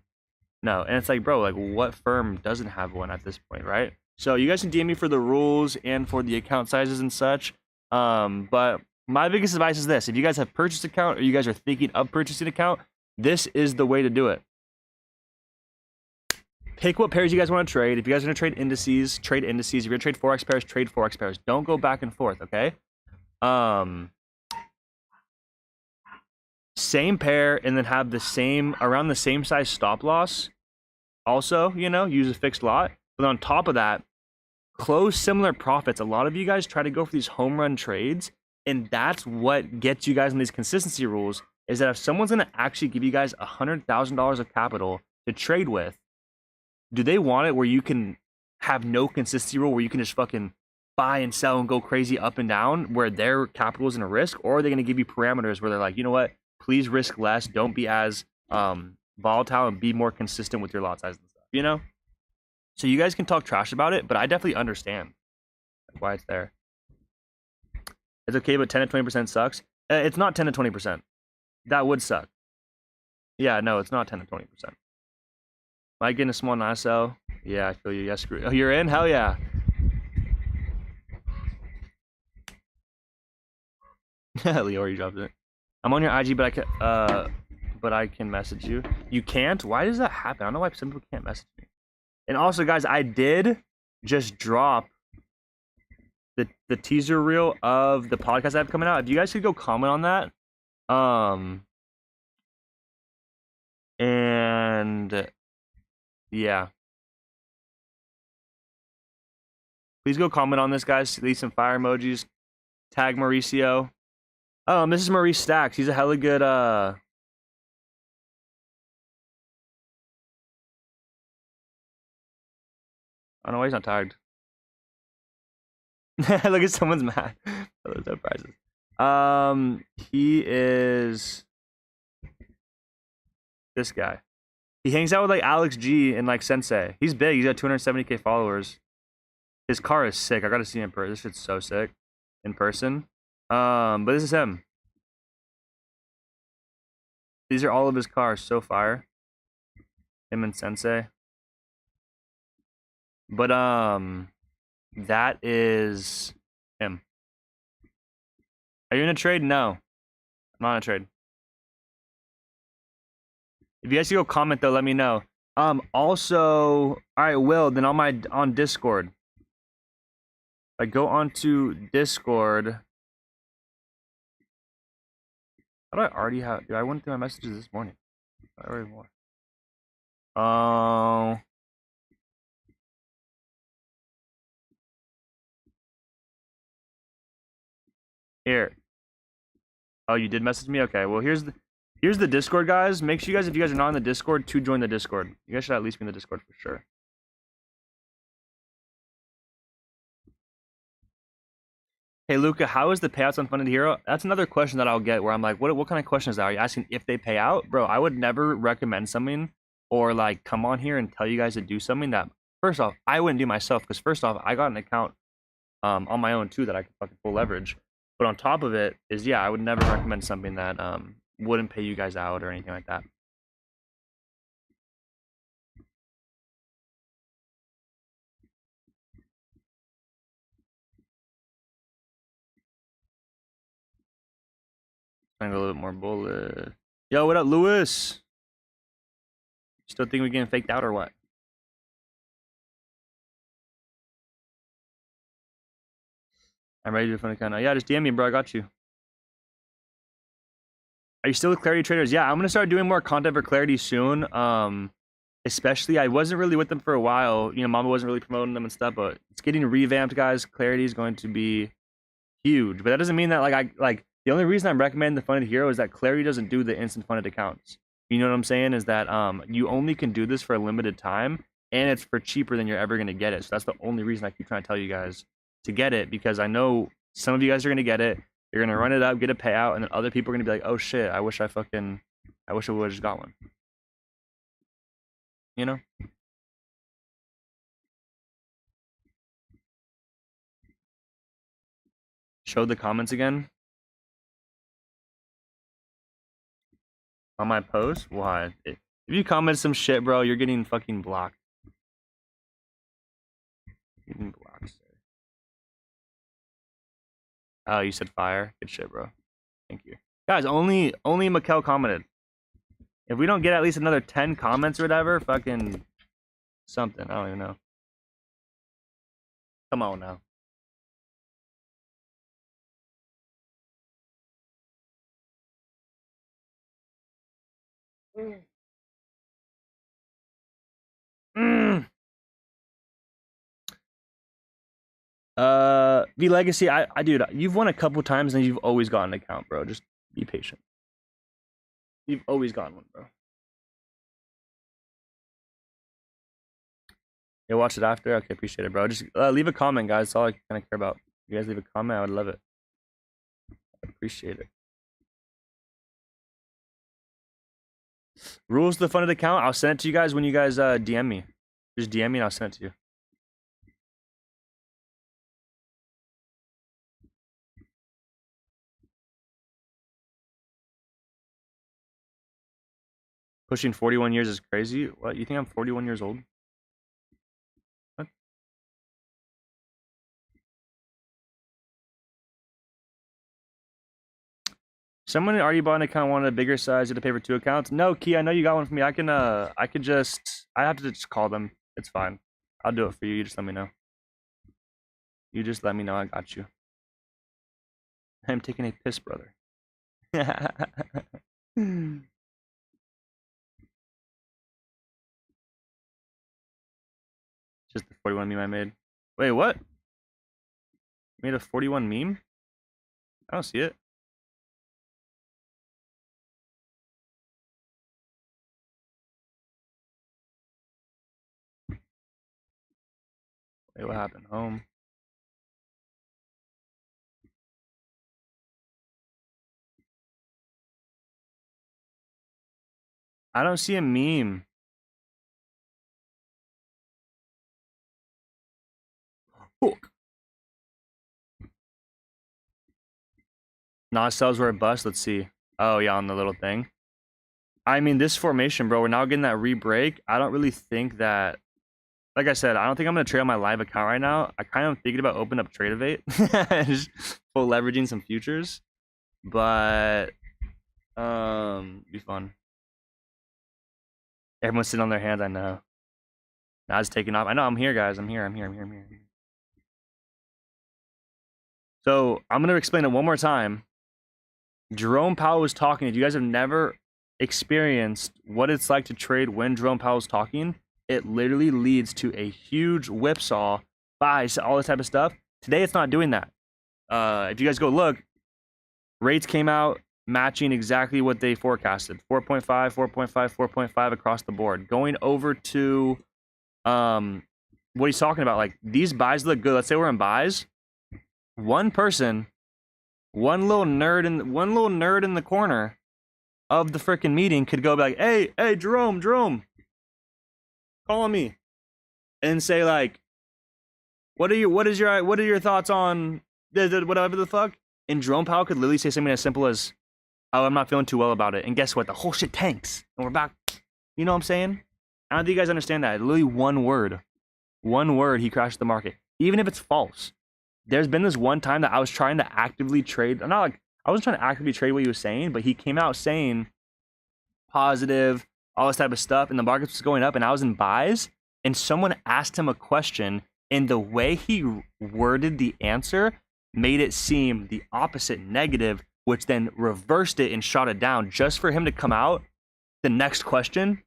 No, and it's like, bro, like what firm doesn't have one at this point, right? So you guys can DM me for the rules and for the account sizes and such. But my biggest advice is this: if you guys have purchased account or you guys are thinking of purchasing account, this is the way to do it. Pick what pairs you guys want to trade. If you guys are going to trade indices, trade indices. If you're going to trade Forex pairs, trade Forex pairs. Don't go back and forth, okay? Same pair and then have the same, around the same size stop loss. Also, you know, use a fixed lot. But on top of that, close similar profits. A lot of you guys try to go for these home run trades, and that's what gets you guys in these consistency rules, is that if someone's going to actually give you guys $100,000 of capital to trade with, do they want it where you can have no consistency rule, where you can just fucking buy and sell and go crazy up and down, where their capital isn't a risk? Or are they going to give you parameters where they're like, you know what, please risk less, don't be as volatile, and be more consistent with your lot size and stuff, you know? So you guys can talk trash about it, but I definitely understand why it's there. It's okay, but 10 to 20% sucks. It's not 10 to 20%. That would suck. Yeah, no, it's not 10 to 20%. Am I getting a small NASDAQ? Yeah, I feel you. Yes, screw. Oh, you're in? Hell yeah. Leo, you dropped it. I'm on your IG, but I can message you. You can't? Why does that happen? I don't know why some people can't message me. And also, guys, I did just drop the teaser reel of the podcast I have coming out. If you guys could go comment on that. And yeah. Please go comment on this, guys. Leave some fire emojis. Tag Mauricio. Oh, this is Maurice Stacks. He's a hella good oh no, why he's not tagged. Look at someone's mad. Those no prizes. He is this guy. He hangs out with like Alex G and like Sensei. He's big. He's got 270K followers. His car is sick. I gotta see him in person. This shit's so sick in person. But this is him. These are all of his cars. So fire. Him and Sensei. But that is him. Are you in a trade? No. I'm not in a trade. If you guys can go comment though, let me know. Also, alright, Will, then on Discord. I go onto Discord. How do I already have? Dude, I went through my messages this morning. I already more. Here. Oh, you did message me? Okay, well here's the Discord, guys. Make sure you guys, if you guys are not in the Discord, to join the Discord. You guys should at least be in the Discord for sure. Hey Luca, how is the payouts on Funded Hero? That's another question that I'll get where I'm like, what kind of question is that? Are you asking if they pay out? Bro, I would never recommend something or like come on here and tell you guys to do something that, first off, I wouldn't do myself, because first off, I got an account on my own too that I could fucking full leverage. But on top of it is, yeah, I would never recommend something that wouldn't pay you guys out or anything like that. Trying to go a little bit more bullet. Yo, what up, Lewis? Still think we're getting faked out or what? I'm ready to do a fund account now. Yeah, just DM me, bro. I got you. Are you still with Clarity Traders? Yeah, I'm gonna start doing more content for Clarity soon. Especially, I wasn't really with them for a while. You know, Mama wasn't really promoting them and stuff, but it's getting revamped, guys. Clarity is going to be huge, but that doesn't mean that like the only reason I'm recommending the funded hero is that Clarity doesn't do the instant funded accounts. You know what I'm saying? Is that you only can do this for a limited time, and it's for cheaper than you're ever gonna get it. So that's the only reason I keep trying to tell you guys to get it, because I know some of you guys are gonna get it. You're gonna run it up, get a payout, and then other people are gonna be like, "Oh shit, I wish I would have just got one." You know? Show the comments again on my post. Why? If you comment some shit, bro, you're getting fucking blocked. Getting blocked. Oh, you said fire. Good shit, bro. Thank you, guys. Only Mikkel commented. If we don't get at least another 10 comments or whatever, fucking something. I don't even know. Come on now. V Legacy, I dude, you've won a couple times and you've always gotten an account, bro. Just be patient. You've always gotten one, bro. Yeah, watch it after. Okay, appreciate it, bro. Just leave a comment, guys. That's all I kind of care about. If you guys leave a comment, I would love it. I appreciate it. Rules to the funded account. I'll send it to you guys when you guys DM me. Just DM me and I'll send it to you. Pushing 41 years is crazy. What? You think I'm 41 years old? What? Someone already bought an account, wanted a bigger size, you had to pay for 2 accounts. No, Key, I know you got one for me. I have to just call them. It's fine. I'll do it for you. You just let me know. You just let me know. I got you. I'm taking a piss, brother. Just the 41 meme I made. Wait, what? You made a 41 meme? I don't see it. Wait, what happened? Home. I don't see a meme. Hook. Not cells were a bust. Let's see. Oh, yeah, on the little thing. I mean, this formation, bro, we're now getting that re-break. I don't really think that... Like I said, I don't think I'm going to trade on my live account right now. I kind of thinking about opening up TRADERTV. Just full leveraging some futures. But... be fun. Everyone's sitting on their hands, I know. Now it's taking off. I know, I'm here, guys. I'm here. So, I'm going to explain it one more time. Jerome Powell was talking. If you guys have never experienced what it's like to trade when Jerome Powell's talking, it literally leads to a huge whipsaw, buys, all this type of stuff. Today, it's not doing that. If you guys go look, rates came out matching exactly what they forecasted. 4.5, 4.5, 4.5 across the board. Going over to what he's talking about, like, these buys look good. Let's say we're in buys. One person, one little nerd in the corner of the freaking meeting could go be like, hey, Jerome, call on me, and say like, what are your thoughts on whatever the fuck? And Jerome Powell could literally say something as simple as, oh, I'm not feeling too well about it, and guess what? The whole shit tanks, and we're back. You know what I'm saying? I don't think you guys understand that. Literally one word, he crashed the market, even if it's false. There's been this one time that I was trying to actively trade. I wasn't trying to actively trade what he was saying, but he came out saying positive, all this type of stuff, and the market was going up, and I was in buys, and someone asked him a question, and the way he worded the answer made it seem the opposite, negative, which then reversed it and shot it down just for him to come out the next question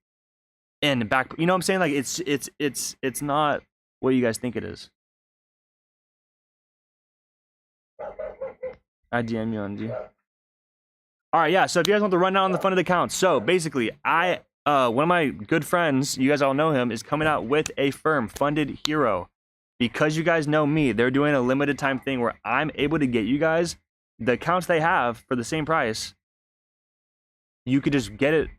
and back. You know what I'm saying? Like it's not what you guys think it is. I DM you on D. All right, yeah. So if you guys want the rundown on the funded accounts, so basically, one of my good friends, you guys all know him, is coming out with a firm, Funded Hero. Because you guys know me, they're doing a limited time thing where I'm able to get you guys the accounts they have for the same price. You could just get it,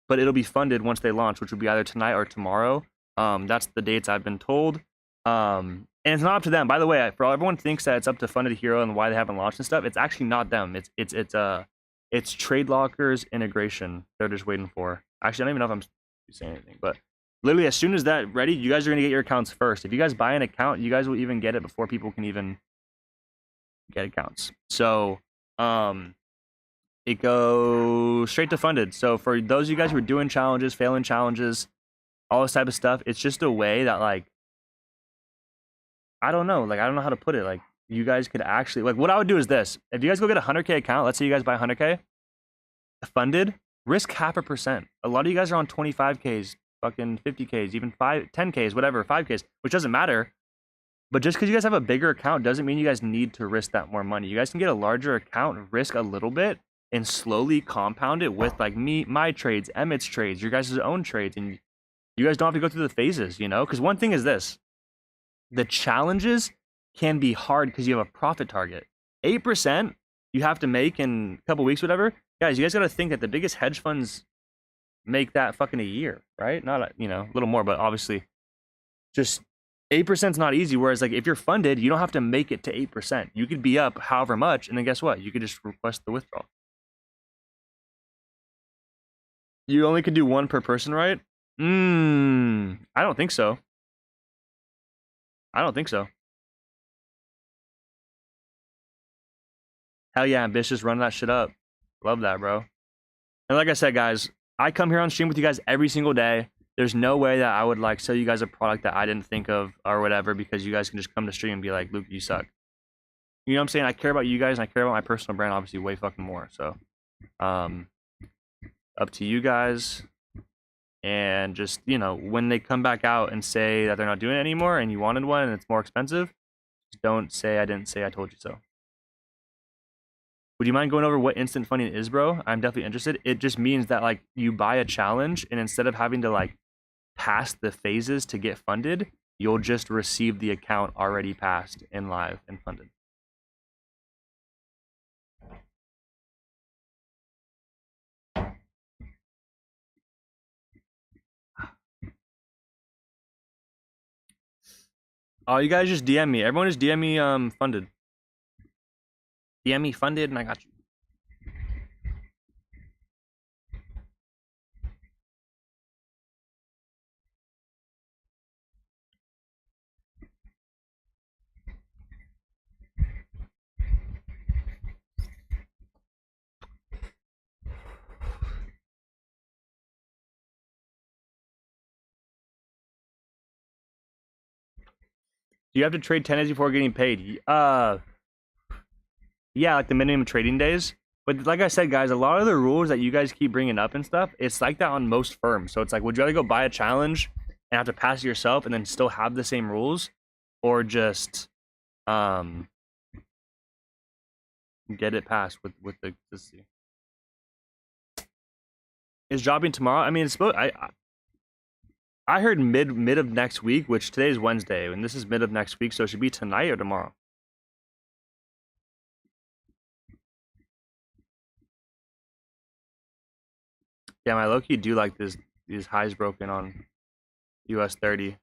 but it'll be funded once they launch, which will be either tonight or tomorrow. That's the dates I've been told. And it's not up to them. By the way, for all everyone thinks that it's up to Funded Hero and why they haven't launched and stuff, it's actually not them. It's Trade Locker's integration. They're just waiting for. Actually, I don't even know if I'm saying anything, but literally as soon as that ready, you guys are gonna get your accounts first. If you guys buy an account, you guys will even get it before people can even get accounts. So it goes straight to funded. So for those of you guys who are doing challenges, failing challenges, all this type of stuff, it's just a way that, like, I don't know how to put it. Like, you guys could actually, like, what I would do is this. If you guys go get a 100K account, let's say you guys buy 100K funded, risk 0.5%. A lot of you guys are on 25Ks, fucking 50Ks, even 10Ks, whatever, 5Ks, which doesn't matter. But just because you guys have a bigger account doesn't mean you guys need to risk that more money. You guys can get a larger account, risk a little bit, and slowly compound it with, like, my trades, Emmitt's trades, your guys' own trades, and you guys don't have to go through the phases, you know? Because one thing is this. The challenges can be hard because you have a profit target. 8% you have to make in a couple weeks, whatever. Guys, you guys got to think that the biggest hedge funds make that fucking a year, right? Not, you know, a little more, but obviously just 8% is not easy. Whereas, like, if you're funded, you don't have to make it to 8%. You could be up however much, and then guess what? You could just request the withdrawal. You only could do one per person, right? I don't think so. I don't think so. Hell yeah, ambitious, run that shit up. Love that, bro. And like I said, guys, I come here on stream with you guys every single day. There's no way that I would, like, sell you guys a product that I didn't think of or whatever, because you guys can just come to stream and be like, Luke, you suck. You know what I'm saying? I care about you guys, and I care about my personal brand obviously way fucking more. So up to you guys. And just, you know, when they come back out and say that they're not doing it anymore and you wanted one and it's more expensive, just don't say I didn't say I told you so. Would you mind going over what instant funding is, bro? I'm definitely interested. It just means that, like, you buy a challenge, and instead of having to, like, pass the phases to get funded, you'll just receive the account already passed and live and funded. Oh, you guys just DM me. Everyone just DM me funded. DM me funded and I got you. Do you have to trade 10 days before getting paid? Yeah, like the minimum trading days. But like I said, guys, a lot of the rules that you guys keep bringing up and stuff, it's like that on most firms. So it's like, would you rather go buy a challenge and have to pass it yourself and then still have the same rules, or just get it passed with the is dropping tomorrow? I mean, it's supposed. I heard mid of next week, which today is Wednesday, and this is mid of next week, so it should be tonight or tomorrow. Yeah, my low-key do like these highs broken on US 30.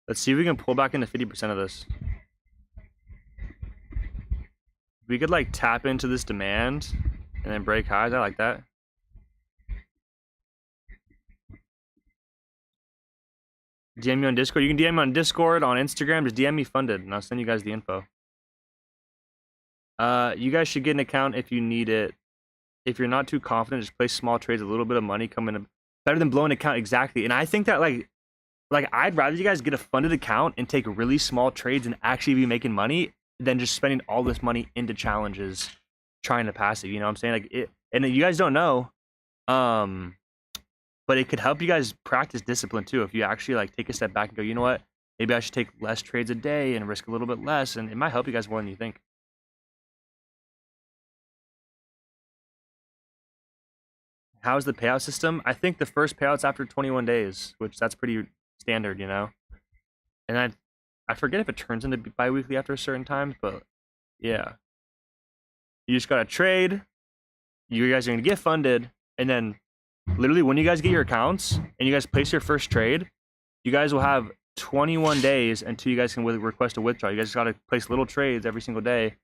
Let's see if we can pull back into 50% of this. If we could, like, tap into this demand and then break highs, I like that. DM me on Discord. You can DM me on Discord, on Instagram. Just DM me funded, and I'll send you guys the info. You guys should get an account if you need it. If you're not too confident, just place small trades, a little bit of money coming in. Better than blowing an account, exactly. And I think that, like like, I'd rather you guys get a funded account and take really small trades and actually be making money than just spending all this money into challenges trying to passive. You know what I'm saying? Like, it, and you guys don't know, but it could help you guys practice discipline too. If you actually like take a step back and go, you know what, maybe I should take less trades a day and risk a little bit less, and it might help you guys more than you think. How's the payout system? I think the first payout's after 21 days, which that's pretty standard, you know. And I forget if it turns into bi-weekly after a certain time, but yeah. You just gotta trade. You guys are gonna get funded, and then literally when you guys get your accounts and you guys place your first trade, you guys will have 21 days until you guys can request a withdrawal. You guys just gotta place little trades every single day.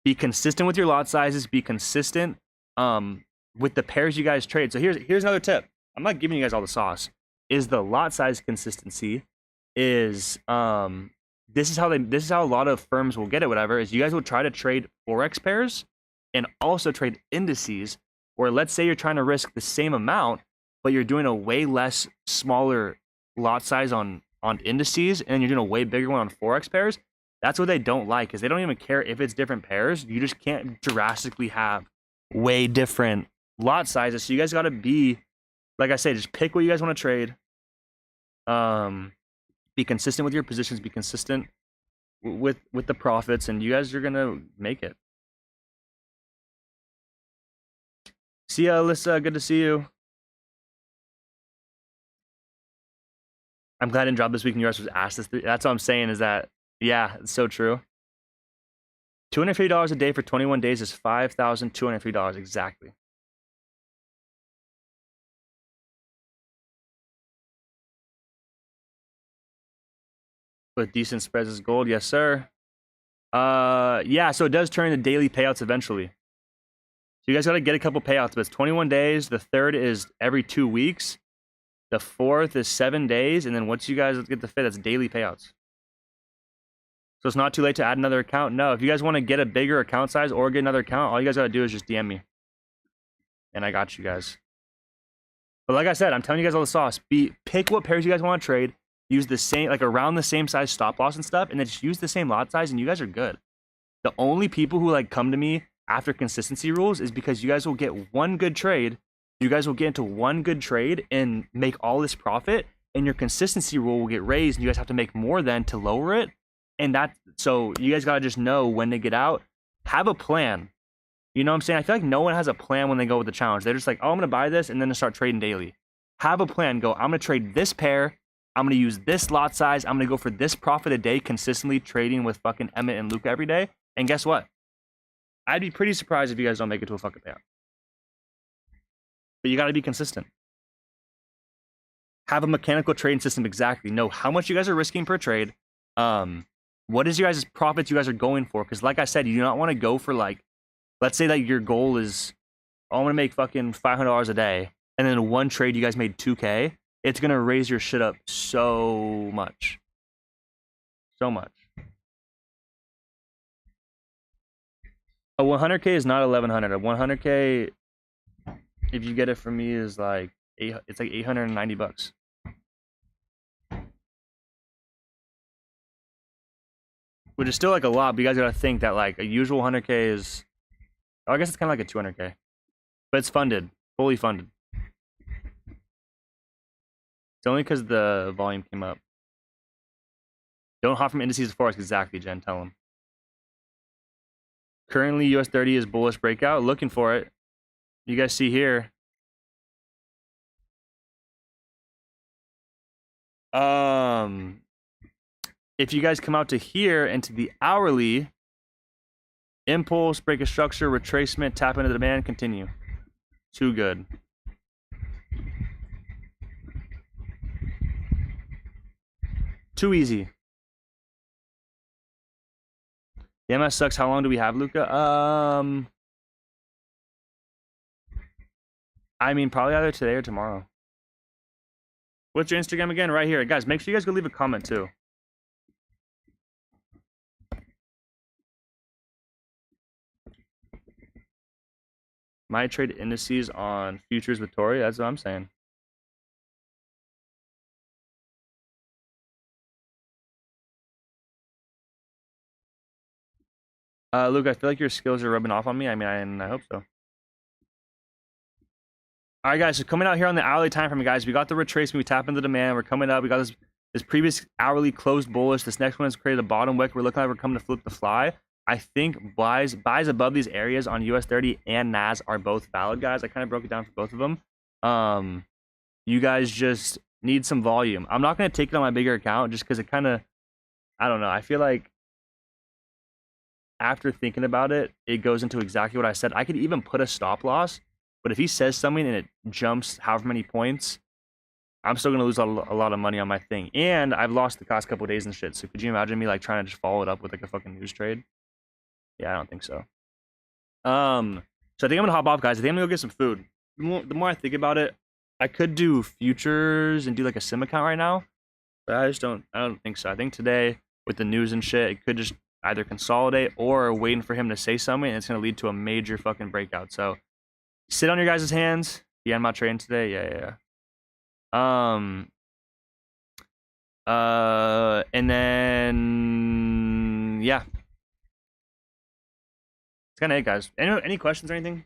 Be consistent with your lot sizes. Be consistent with the pairs you guys trade. So here's another tip. I'm not giving you guys all the sauce. Is the lot size consistency is this is how a lot of firms will get it, whatever, is you guys will try to trade Forex pairs and also trade indices, where let's say you're trying to risk the same amount, but you're doing a way less smaller lot size on indices, and you're doing a way bigger one on Forex pairs. That's what they don't like, is they don't even care if it's different pairs. You just can't drastically have way different lot sizes. So you guys got to be, like I say, just pick what you guys want to trade. Be consistent with your positions. Be consistent with the profits, and you guys are gonna make it. See ya, Alyssa. Good to see you. I'm glad I didn't drop this week in US was asked this. That's what I'm saying, is that, yeah, it's so true. $250 a day for 21 days is $5,203 exactly. With decent spreads as gold, yes sir. Yeah, so it does turn into daily payouts eventually. So you guys got to get a couple payouts, but it's 21 days. The third is every 2 weeks. The fourth is 7 days, and then once you guys get the fifth, it's daily payouts. So it's not too late to add another account. No, if you guys want to get a bigger account size or get another account, all you guys got to do is just DM me, and I got you guys. But like I said, I'm telling you guys all the sauce. Pick what pairs you guys want to trade. Use the same, like around the same size stop loss and stuff, and then just use the same lot size, and you guys are good. The only people who like come to me after consistency rules is because you guys will get one good trade. You guys will get into one good trade and make all this profit, and your consistency rule will get raised, and you guys have to make more then to lower it. And that, so you guys gotta just know when to get out. Have a plan. You know what I'm saying? I feel like no one has a plan when they go with the challenge. They're just like, oh, I'm gonna buy this and then start trading daily. Have a plan. Go, I'm gonna trade this pair. I'm gonna use this lot size. I'm gonna go for this profit a day, consistently trading with fucking Emmett and Luca every day. And guess what? I'd be pretty surprised if you guys don't make it to a fucking payout. But you gotta be consistent. Have a mechanical trading system exactly. Know how much you guys are risking per trade. What is your guys' profits you guys are going for? Because like I said, you do not want to go for like, let's say that your goal is, oh, I'm gonna make fucking $500 a day, and then in one trade you guys made 2K. It's gonna raise your shit up so much. So much. A 100K is not 1100. A 100K, if you get it from me, is like it's like $890. Which is still like a lot, but you guys gotta think that like a usual 100K is, oh, I guess it's kind of like a 200K, but it's funded, fully funded. It's only because the volume came up. Don't hop from indices to Forex. Exactly, Jen. Tell them. Currently, US 30 is bullish breakout. Looking for it. You guys see here. If you guys come out to here and to the hourly, impulse, break a structure, retracement, tap into the demand, continue. Too good. Too easy. The MS sucks. How long do we have, Luca? I mean, probably either today or tomorrow. What's your Instagram again? Right here. Guys, make sure you guys go leave a comment too. Might trade indices on futures with Tori. That's what I'm saying. Luke, I feel like your skills are rubbing off on me. I mean, I hope so. All right, guys. So coming out here on the hourly time frame, guys, we got the retracement. We tap into demand. We're coming up. We got this previous hourly closed bullish. This next one has created a bottom wick. We're looking like we're coming to flip the fly. I think buys above these areas on US30 and NAS are both valid, guys. I kind of broke it down for both of them. You guys just need some volume. I'm not going to take it on my bigger account just because it kind of, I don't know. I feel like after thinking about it, it goes into exactly what I said. I could even put a stop loss, but if he says something and it jumps however many points, I'm still going to lose a lot of money on my thing. And I've lost the past couple of days and shit. So could you imagine me like trying to just follow it up with like a fucking news trade? Yeah, I don't think so. So I think I'm gonna hop off, guys. I think I'm gonna go get some food. The more I think about it, I could do futures and do like a sim account right now, but I don't think so. I think today with the news and shit, it could just either consolidate or waiting for him to say something, and it's gonna lead to a major fucking breakout. So sit on your guys' hands. Yeah, I'm not trading today. Yeah. And then yeah. Kind of it, guys. Any questions or anything?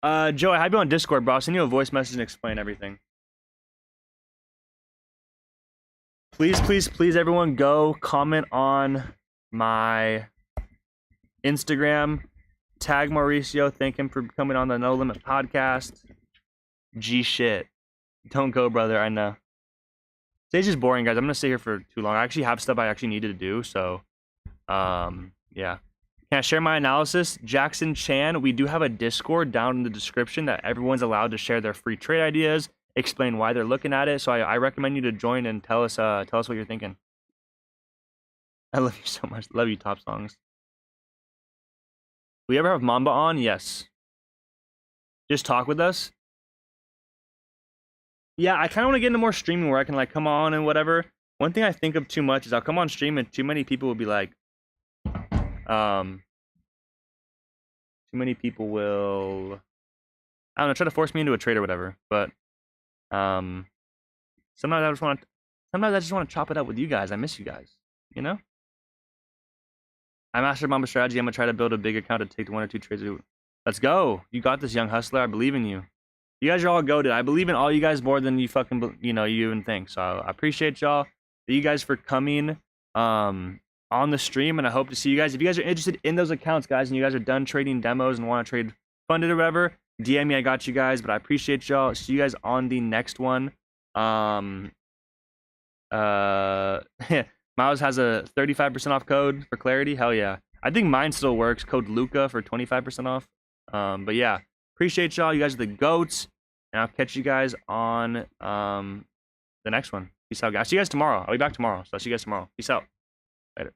Joe, I have you on Discord, bro. I'll send you a voice message and explain everything. Please, everyone, go comment on my Instagram. Tag Mauricio. Thank him for coming on the No Limit podcast. G shit. Don't go, brother. I know. Today's just boring, guys. I'm gonna stay here for too long. I actually have stuff I actually needed to do, so yeah. Can I share my analysis? Jackson Chan, we do have a Discord down in the description that everyone's allowed to share their free trade ideas, explain why they're looking at it. So I recommend you to join and tell us what you're thinking. I love you so much. Love you, Top Songs. We ever have Mamba on? Yes. Just talk with us. Yeah, I kind of want to get into more streaming where I can like come on and whatever. One thing I think of too much is I'll come on stream and too many people will be like, too many people will, I don't know, try to force me into a trade or whatever. But sometimes I just want to chop it up with you guys. I miss you guys, you know. I mastered Mamba strategy. I'm gonna try to build a big account to take 1 or 2 trades. Let's go. You got this, young hustler. I believe in you. You guys are all goated. I believe in all you guys more than you fucking you even think. So I appreciate y'all. Thank you guys for coming on the stream, and I hope to see you guys. If you guys are interested in those accounts, guys, and you guys are done trading demos and want to trade funded or whatever, DM me. I got you guys. But I appreciate y'all. See you guys on the next one. Miles has a 35% off code for clarity. Hell yeah. I think mine still works. Code Luca for 25% off. But yeah, appreciate y'all. You guys are the goats, and I'll catch you guys on the next one. Peace out, guys. See you guys tomorrow. I'll be back tomorrow. So I'll see you guys tomorrow. Peace out. Later.